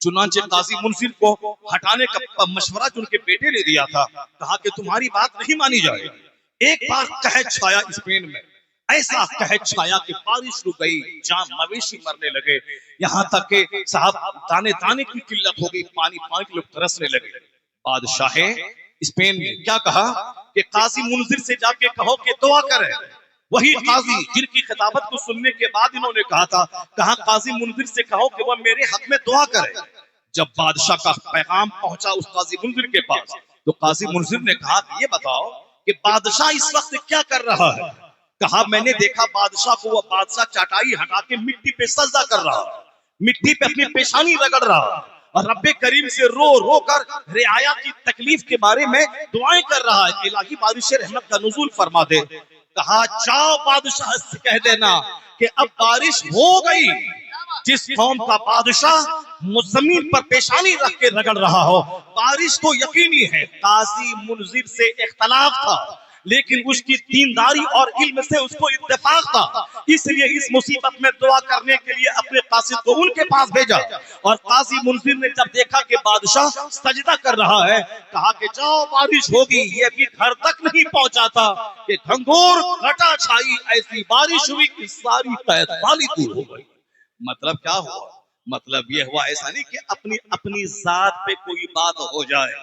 चुनांचे काजी मुंसिर को हटाने का मशवरा जो उनके बेटे ने दिया था, कहा कि तुम्हारी बात नहीं मानी जाएगी। एक बार कहत छाया स्पेन में, ऐसा कहत छाया कि बारिश रुक गई, जहां मवेशी मरने लगे, यहाँ तक के साहब दाने दाने की किल्लत हो गई, पानी पानी के लोग तरसने लगे। बादशाह स्पेन में क्या कहा कि काजी मुंसिर से जाके कहो कि दुआ करे। वही काजी जिनकी खिताबत को सुनने के बाद इन्होंने कहा था, कहा काजी मुंसिर से कहो कि वह मेरे हक में दुआ करे। जब बादशाह का पैगाम पहुंचा उस काजी मुंसिर के पास, तो काजी मुंसिर ने कहा कि ये बताओ कि बादशाह इस वक्त क्या कर रहा है? कहा मैंने देखा बादशाह को, वह बादशाह चाटाई हटा के मिट्टी पे सजदा कर रहा, मिट्टी पे अपनी पेशानी रगड़ रहा और रब्बे करीम से रो रो कर रियाया की तकलीफ के बारे में दुआएं कर रहा है, इलाही बारिश रहमत का नुज़ूल फरमा दे। कहा जाओ बादशाह से कह देना कि अब बारिश हो गई। जिस कौम का बादशाह जमीन पर पेशानी रख के रगड़ रहा हो, बारिश तो यकीनी है। काजी मुंसिर से इख्तलाफ था, लेकिन उसकी दीनदारी और इल्म से उसको इत्तेफाक था, इसलिए इस मुसीबत में दुआ करने के लिए अपने कासिद को उनके पास भेजा। और काजी मुंसिर ने जब देखा कि बादशाह सजदा कर रहा है, कहा कि जाओ बारिश होगी। ये अभी घर तक नहीं पहुंचा था कि घंघोर घटा छाई, ऐसी बारिश हुई कि सारी कैद वाली दूर हो गई। मतलब क्या हुआ? मतलब यह हुआ ऐसा नहीं कि अपनी अपनी जात पे कोई बात हो जाए,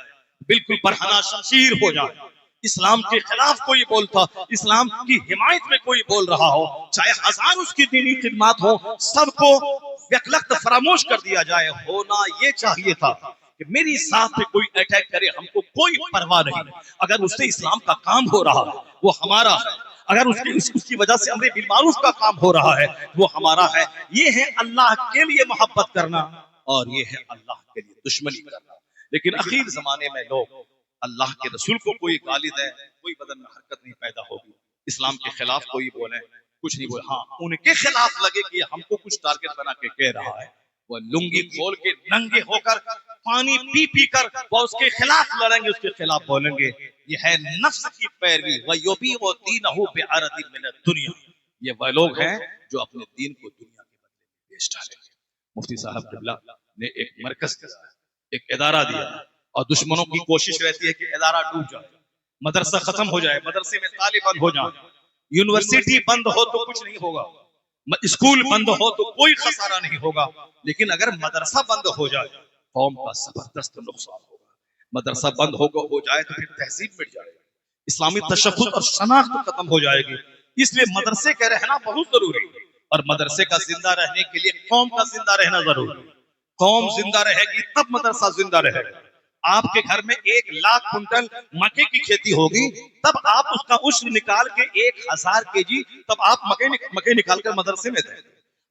बिल्कुल बरहना शमशीर हो जाए, इस्लाम के खिलाफ कोई बोलता, इस्लाम की हिमायत में कोई बोल रहा हो, चाहे हजार उसकी दीनी खिदमत हो, सबको व्यक्लक्त फरामोश कर दिया जाए। होना ये चाहिए था कि मेरी साथ पे कोई अटैक करे, हमको कोई परवाह नहीं। अगर उससे इस्लाम का काम हो रहा है वो हमारा है, अगर उसकी वजह से अमरे बिल मारूफ का काम हो रहा है वो हमारा है। ये है अल्लाह के लिए मोहब्बत करना और ये है अल्लाह के लिए दुश्मनी करना। लेकिन आखिर जमाने में लोग अल्लाह के रसूल को कोई गाली दे, कोई बदन में हरकत नहीं पैदा होगी, इस्लाम के खिलाफ कोई बोले, कुछ नहीं बोले, हाँ उनके खिलाफ लगे कि हमको कुछ टारगेट बना के कह रहा है, वह लुंगी खोल के नंगे होकर पानी पी पी कर वह उसके खिलाफ लड़ेंगे, उसके खिलाफ बोलेंगे। यह है नफ्स की पैरवी। वयुबी व दीनहु बिअरदी मिन दुनिया। ये वह लोग हैं जो अपने दीन को दुनिया के बदले में बेच डालेंगे। मुफ्ती साहब किबला ने एक मरकज दिया, एक इदारा दिया, और दुश्मनों की कोशिश रहती है कि इदारा डूब जाए, मदरसा खत्म हो जाए, मदरसे में ताले बंद हो जाए, यूनिवर्सिटी बंद हो तो कुछ नहीं होगा, स्कूल बंद हो तो कोई खसारा नहीं होगा, लेकिन अगर मदरसा बंद हो जाए कौम का जबरदस्त नुकसान होगा। मदरसा बंद हो जाए तो फिर तहजीब मिट जाएगी, इस्लामी तशफ़्फ़ुज़ और शनाख्त खत्म हो जाएगी। इसलिए मदरसे का रहना बहुत जरूरी है, और मदरसे का जिंदा रहने के लिए कौम का जिंदा रहना जरूरी है। कौम जिंदा रहेगी तब मदरसा जिंदा रहेगा। आपके घर में 1,00,000 कुंटल मक्के की खेती होगी, तब आप उसका उश्र निकाल के 1,000 केजी तब आप मक्के निकाल कर मदरसे में देंगे।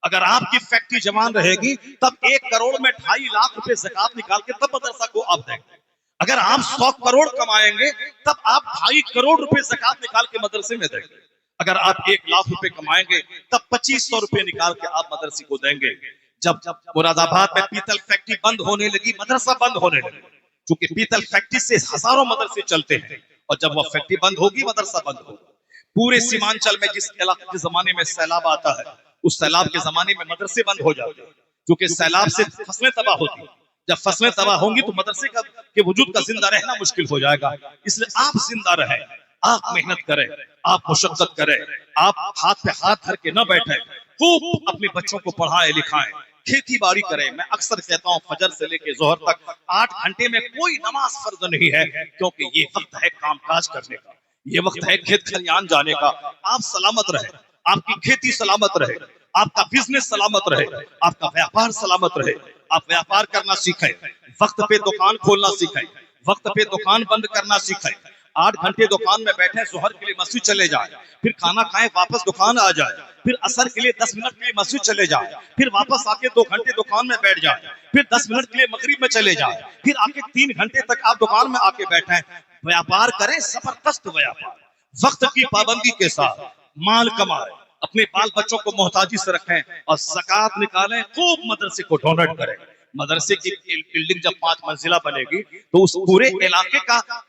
अगर आपकी फैक्ट्री जवान रहेगी तब 1 करोड़ में 2.5 लाख रुपए ज़कात निकाल के तब मदरसा को आप देंगे। अगर आप 100 करोड़ कमाएंगे तब आप 2.5 करोड़ रुपए ज़कात निकाल के मदरसे में देंगे। अगर आप 1 लाख रुपए कमाएंगे तब 2500 रुपए निकाल के आप मदरसे को देंगे। जब मुरादाबाद में पीतल फैक्ट्री बंद होने लगी, मदरसा बंद होने लगी, क्योंकि पीतल फैक्ट्री से हजारों मदरसे चलते हैं, और जब वह फैक्ट्री बंद होगी मदरसा बंद होगा। पूरे सीमांचल में जिस इलाके के जमाने में सैलाब आता है, उस सैलाब के जमाने में मदरसे बंद हो जाते हैं, क्योंकि सैलाब से फसलें तबाह होती हैं। जब फसलें तबाह होंगी तो मदरसे के वजूद का जिंदा रहना मुश्किल हो जाएगा। इसलिए आप जिंदा रहें, आप मेहनत करें, आप मुशक्कत करें, आप हाथ पे हाथ धर के न बैठे, खूब अपने बच्चों को पढ़ाएं लिखाएं, खेती बाड़ी करें। मैं अक्सर कहता हूँ फजर से लेकर जोहर तक 8 घंटे में कोई नमाज फर्ज नहीं है, क्योंकि ये वक्त है कामकाज करने का, ये वक्त है खेत खलियान जाने का। आप सलामत रहे, आपकी खेती सलामत रहे, आपका बिजनेस सलामत रहे, आपका व्यापार सलामत रहे। आप व्यापार करना सीखें, वक्त पे दुकान खोलना सीखें, वक्त पे दुकान बंद करना सीखें। 8 घंटे दुकान में बैठे, जोहर के लिए मस्जिद चले जाए, फिर खाना खाएं, वापस दुकान आ जाए, फिर असर के लिए 10 मिनट के लिए मस्जिद चले जाए, फिर वापस आके 2 घंटे दुकान में बैठ जाए, फिर 10 मिनट के लिए मगरिब में चले जाए, फिर आके 3 घंटे तक आप दुकान में आके बैठे। व्यापार करें, जबरदस्त व्यापार, वक्त की पाबंदी के साथ माल कमाएं, अपने बाल बच्चों को मोहताजी से रखें, और ज़कात निकालें, खूब मदरसे को डोनेट करें। मदरसे की बिल्डिंग जब 5 मंजिला बनेगी तो उस पूरे इलाके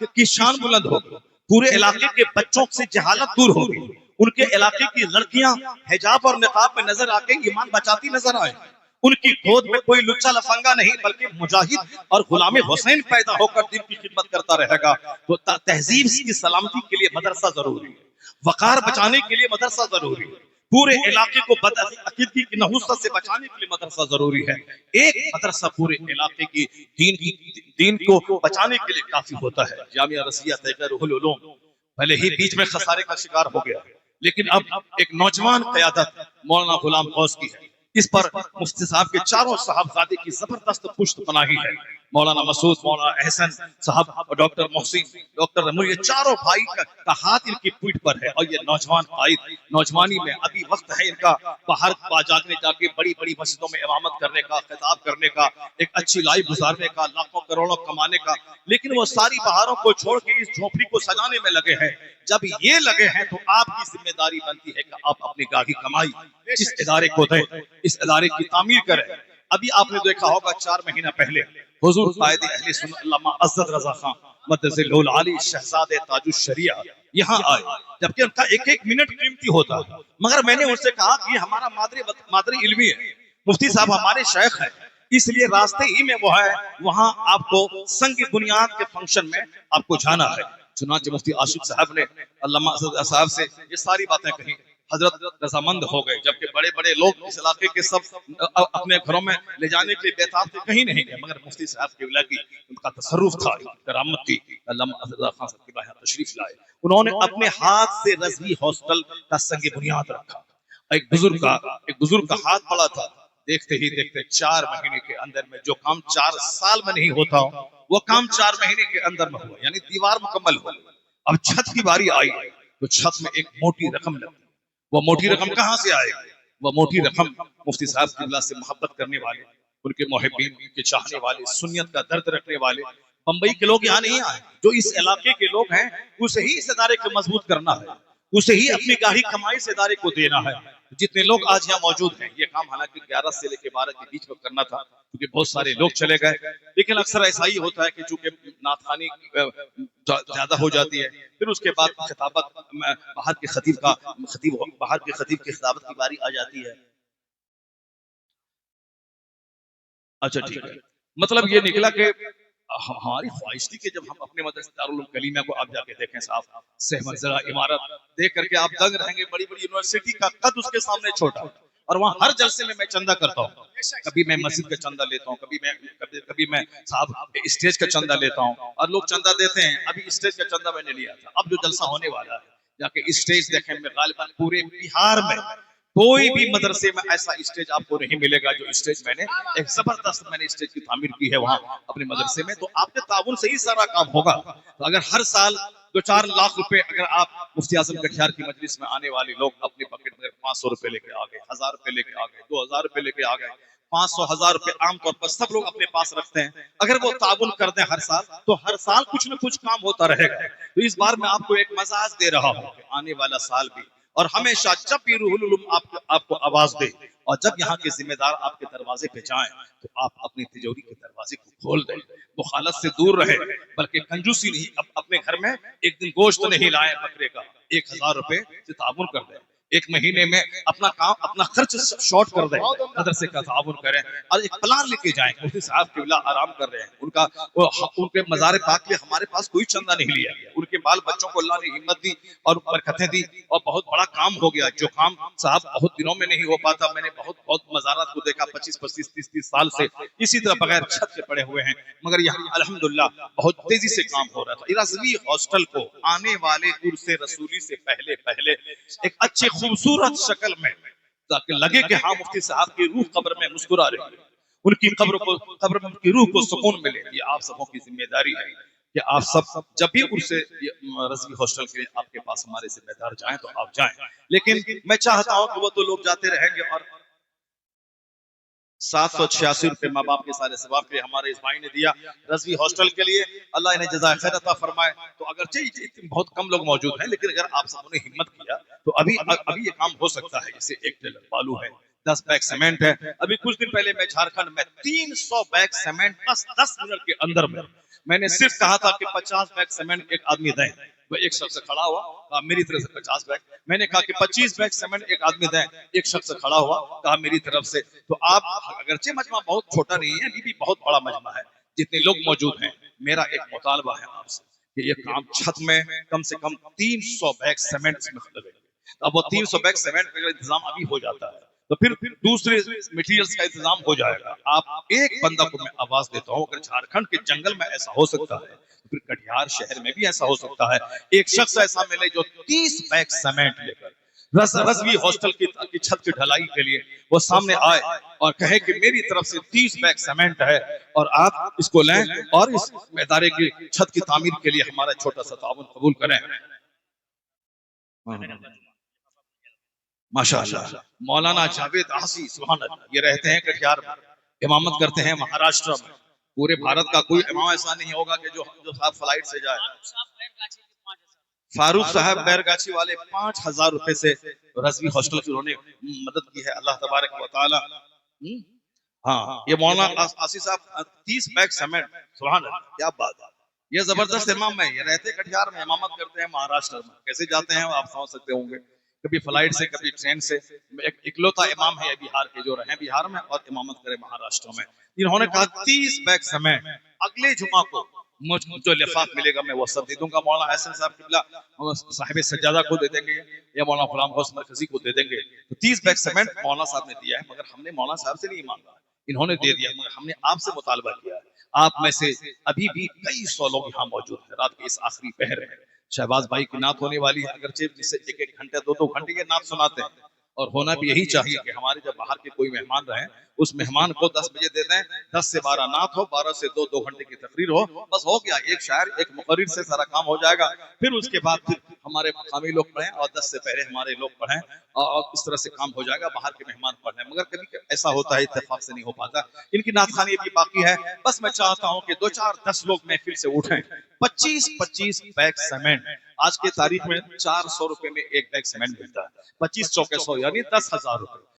की शान बुलंद होगी, पूरे इलाके के बच्चों से जहालत दूर होगी, उनके इलाके की लड़कियां हिजाब और निकाब में नजर आके ईमान बचाती नजर आए, उनकी गोद में कोई लुच्चा लफंगा नहीं बल्कि मुजाहिद और गुलाम हुसैन पैदा होकर दिन की खिदमत करता रहेगा। तो तहजीब की सलामती के लिए मदरसा जरूरी है, वकार बचाने के लिए मदरसा जरूरी है, पूरे इलाके को बदअकीदगी की नहुसत से बचाने के लिए मदरसा जरूरी है। एक मदरसा पूरे इलाके की दीन को बचाने के लिए काफी होता है। जामिया रसिया तैयरुल उलूम भले ही बीच में खसारे का शिकार हो गया, लेकिन अब एक नौजवान क़यादत मौलाना गुलाम गौस की है। इस पर मुफ्ती साहब के चारों साहबजादे की जबरदस्त पुश्त पनाही है। मौलाना मसूद, मौलाना एहसन साहब और डॉक्टर मोहसिन, डॉक्टर रमूल, ये चारों भाई का हाथ इनकी पीठ पर है। और ये नौजवान कायद नौजवानी में अभी वक्त है इनका बाहर बाजार में जाके बड़ी बड़ी मस्जिदों में इमामत करने का, खिताब करने का, एक अच्छी लाइफ गुजारने का, लाखों करोड़ों कमाने का, लेकिन वो सारी बहारों को छोड़ के इस झोपड़ी को सजाने में लगे हैं। जब ये लगे हैं तो आपकी जिम्मेदारी बनती है कि आप अपनी गाही कमाई इस इदारे को दें, इस इदारे की तामीर करें। अभी आपने देखा होगा 4 महीना पहले हुजूर कायदे अहले सुन्नत अल्लामा अज़द रज़ा खान मद्दज़िल्लुल आली शहजादे ताजुश शरिया यहाँ आए, जबकि उनका एक एक मिनट कीमती होता है। मगर मैंने उनसे कहा कि ये हमारा मादरी इल्मी है, मुफ्ती साहब हमारे शेख है, इसलिए रास्ते ही में वो है, वहां आपको संग बुनियाद के फंक्शन में आपको जाना है। चुनांचे मुफ्ती आशिक साहब ने अल्लामा साहब से ये सारी बातें कही, हजरत रजामंद हो गए, जबकि बड़े बड़े लोग इस इलाके के सब अपने घरों में ले जाने के लिए बेताब थे, कहीं नहीं गए, मगर मुफ्ती साहब के विला की उनका तसर्रुफ था, करामत थी। अल्लामा खान साहब की तशरीफ लाए, उन्होंने अपने हाथ से रज़वी हॉस्टल का संग बुनियाद रखा। एक बुजुर्ग का हाथ पड़ा था, देखते ही देखते 4 महीने के अंदर में जो काम 4 साल में नहीं होता वो काम 4 महीने के अंदर में हुआ, यानी दीवार मुकम्मल हो गई। अब छत की बारी आई तो छत में एक मोटी रकम लगी। वो मोटी रकम कहाँ से आएगी? वो मोटी रकम मुफ्ती साहब किबला से मोहब्बत करने वाले, उनके मुहिब्बीन, उनके चाहने वाले, सुन्नियत का दर्द रखने वाले बंबई के लोग यहाँ नहीं आए। जो इस इलाके के लोग हैं उसे ही इस इदारे को मजबूत करना है, उसे ही अपनी गाही कमाई से इदारे को देना है। जितने लोग आज यहाँ मौजूद हैं, ये काम हालांकि 11 से लेकर 12 के बीच में करना था, क्योंकि बहुत सारे लोग चले गए, लेकिन अक्सर ऐसा ही होता है कि चूंकि नाथखानी ज्यादा हो जाती है, फिर उसके बाद खिताबत बाहर के खतीब की खिताबत की बारी आ जाती है। अच्छा ठीक है, मतलब ये निकला कि हमारी ख्वाहिश थी कि जब हम अपने मदरसे दारुल उलूम कलीमा को आप जाके देखें, साफ सहमंजरा इमारत देख करके आप दंग रहेंगे। बड़ी बड़ी यूनिवर्सिटी का कद उसके सामने छोटा, और वहाँ हर जलसे में मैं चंदा करता हूँ, कभी मैं मस्जिद का चंदा लेता हूँ, कभी मैं साहब स्टेज का चंदा लेता हूँ, और लोग चंदा देते हैं। अभी स्टेज का चंदा मैंने लिया था। अब जो जलसा होने वाला है, जाके स्टेज देखें, मैं गालिबन पूरे बिहार में कोई भी मदरसे में ऐसा स्टेज आपको नहीं मिलेगा जो स्टेज मैंने एक जबरदस्त मैंने स्टेज की तामीर की है वहां अपने मदरसे में। तो आपके ताउन से ही सारा काम होगा। तो अगर हर साल 2-4 लाख रुपए अगर आप मुफ्ती आजम कटियार की मजलिस में आने वाले लोग अपने पॉकेट में 500 रुपए लेके आ गए, 1000 रुपए लेके आ गए, 2000 रुपए लेके आ गए, 500-1000 रुपए आमतौर पर सब लोग अपने पास रखते हैं। अगर वो ताउन कर दें हर साल, तो हर साल कुछ न कुछ काम होता रहेगा। तो इस बार मैं आपको एक मजाज दे रहा हूँ कि आने वाला साल भी और हमेशा जब भी रूहुल उलूम आपको आवाज दे और जब यहाँ के जिम्मेदार आपके दरवाजे पे जाएं, तो आप अपनी तिजोरी के दरवाजे को खोल दें, मुखालत से दूर रहे, बल्कि कंजूसी नहीं। अब अपने घर में एक दिन गोश्त नहीं लाए बकरे का, 1000 रुपए से ताउन कर दें। एक महीने में अपना काम अपना खर्च शॉर्ट कर दें, मदरसे का ताउन करें और एक प्लान लेके जाएं। मुफ्ती साहब किबला आराम कर रहे हैं, उनके मज़ार पाक के हमारे पास कोई चंदा नहीं लिया गया। उनके बाल बच्चों को अल्लाह ने हिम्मत दी और बरकतें दी और बहुत बड़ा काम हो गया, जो काम साहब बहुत दिनों में नहीं हो पाता। मैंने बहुत मज़ारात को देखा 25-25, 30-30 साल से इसी तरह बगैर छत के पड़े हुए हैं, मगर यहाँ अल्हम्दुलिल्लाह बहुत तेजी से काम हो रहा था। रज़वी हॉस्टल को आने वाले उर्स रसूली से पहले एक अच्छे खूबसूरत शक्ल में, ताकि लगे कि हाँ मुफ्ती साहब की रूह कब्र में मुस्कुरा रही है, उनकी कब्र में उनकी रूह को सुकून मिले। ये आप सबों की जिम्मेदारी है कि आप सब जब भी उनसे रज़वी हॉस्टल के आपके पास हमारे जिम्मेदार जाएं तो आप जाएं। लेकिन मैं चाहता हूं कि वो तो लोग जाते रहेंगे और 786 रुपए माँ बाप के सारे सवाब के हमारे इस भाई ने दिया रज़वी हॉस्टल के लिए, अल्लाह इन्हें जज़ाए खैर अता फरमाए। तो अगर बहुत कम लोग मौजूद हैं, लेकिन अगर आप सबों ने हिम्मत किया तो अभी ये काम हो सकता है। जैसे 1 टेलर बालू है, 10 बैग सीमेंट है। अभी कुछ दिन पहले मैं झारखंड में 300 बैग सीमेंट बस 10 मिनट के अंदर में, मैंने सिर्फ कहा था कि 50 बैग सीमेंट एक आदमी दें, वो एक शख्स खड़ा हुआ, कहा मेरी तरफ से 50 बैग। मैंने कहा कि 25 बैग सीमेंट एक आदमी दें, एक शख्स खड़ा हुआ, कहा मेरी तरफ से। तो आप अगरचे मजमा बहुत छोटा नहीं है, अभी भी बहुत बड़ा मजमा है, जितने लोग मौजूद हैं, मेरा एक मुतालबा है आपसे कि ये काम छत में कम से कम 300 बैग सीमेंट में लगेगा। अब वो 300 बैग सीमेंट का इंतजाम अभी हो जाता है तो फिर दूसरे मटेरियल्स का इंतजाम हो जाएगा। आप एक बंदा को मैं आवाज देता हूँ, अगर झारखंड के जंगल में ऐसा हो सकता है तो फिर कटिहार शहर में भी ऐसा हो सकता है। एक शख्स ऐसा मिले जो 30 बैग सीमेंट लेकर रज़वी हॉस्टल की छत की ढलाई के लिए वो सामने आए और कहे कि मेरी तरफ से 30 बैग सीमेंट है और आप इसको लें और इस इदारे की छत की तामीर के लिए हमारा छोटा सा ताउन कबूल करें। माशाअल्लाह। मौलाना जावेद आसी सुभान अल्लाह, ये रहते हैं कटिहार में, इमामत करते हैं महाराष्ट्र में। पूरे भारत का कोई इमाम ऐसा नहीं होगा कि जो साहब फ्लाइट से जाए। फारूक साहब बैरगाछी वाले 5000 रुपए से रज़वी हॉस्टल की उन्होंने मदद की है, अल्लाह तबारक व तआला। हाँ, ये मौलाना आसी साहब 30 बैग सीमेंट, सुभान अल्लाह, क्या बात है। ये जबरदस्त इमाम है, ये रहते कटिहार में, इमामत करते हैं महाराष्ट्र में। कैसे जाते हैं आप समझ सकते होंगे, कभी फ्लाइट से कभी ट्रेन से। इकलौता इमाम है बिहार के जो रहे बिहार में और इमामत करे महाराष्ट्र में। इन्होंने कहा 30 बैग सीमेंट अगले जुमा को मुझको जो लिफाफ मिलेगा मैं वो सब दे दूंगा। मौलाना हसन साहब किबला साहिब सज्जादा को दे देंगे या मौलाना गुलाम गौस मरकजी को दे देंगे। तो 30 बैग सीमेंट मौलाना साहब ने दिया है, मगर हमने मौलाना साहब से नहीं मांगा, इन्होंने दे दिया, मगर हमने आपसे मुतालबा किया है। आप में से अभी भी कई 100 लोग यहाँ मौजूद हैं रात के इस आखिरी पहर में। शहबाज भाई की नात होने वाली है, अगरचे जिससे 1-1 घंटे 2-2 घंटे के नात सुनाते हैं, और होना भी यही चाहिए कि हमारे जब बाहर के कोई मेहमान रहे उस मेहमान को 10 बजे दे दें, 10 से 12 नात हो, 12 से 2 घंटे की तकरीर हो, बस हो गया। एक शायर एक मुकर्रिर से सारा काम हो जाएगा। फिर उसके बाद फिर हमारे मकामी लोग पढ़ें और 10 से पहले हमारे लोग पढ़ें और इस तरह से काम हो जाएगा, बाहर के मेहमान पढ़ें। मगर कभी ऐसा होता है इत्तेफाक से नहीं हो पाता। इनकी नातखानी भी बाकी है। बस मैं चाहता हूँ कि 2-4-10 लोग महफिल से उठें। 25-25 बैग सीमेंट आज के तारीख में 400 रुपए में एक बैग सीमेंट मिलता है। 25 चौके 100 यानी 10,000 रुपए।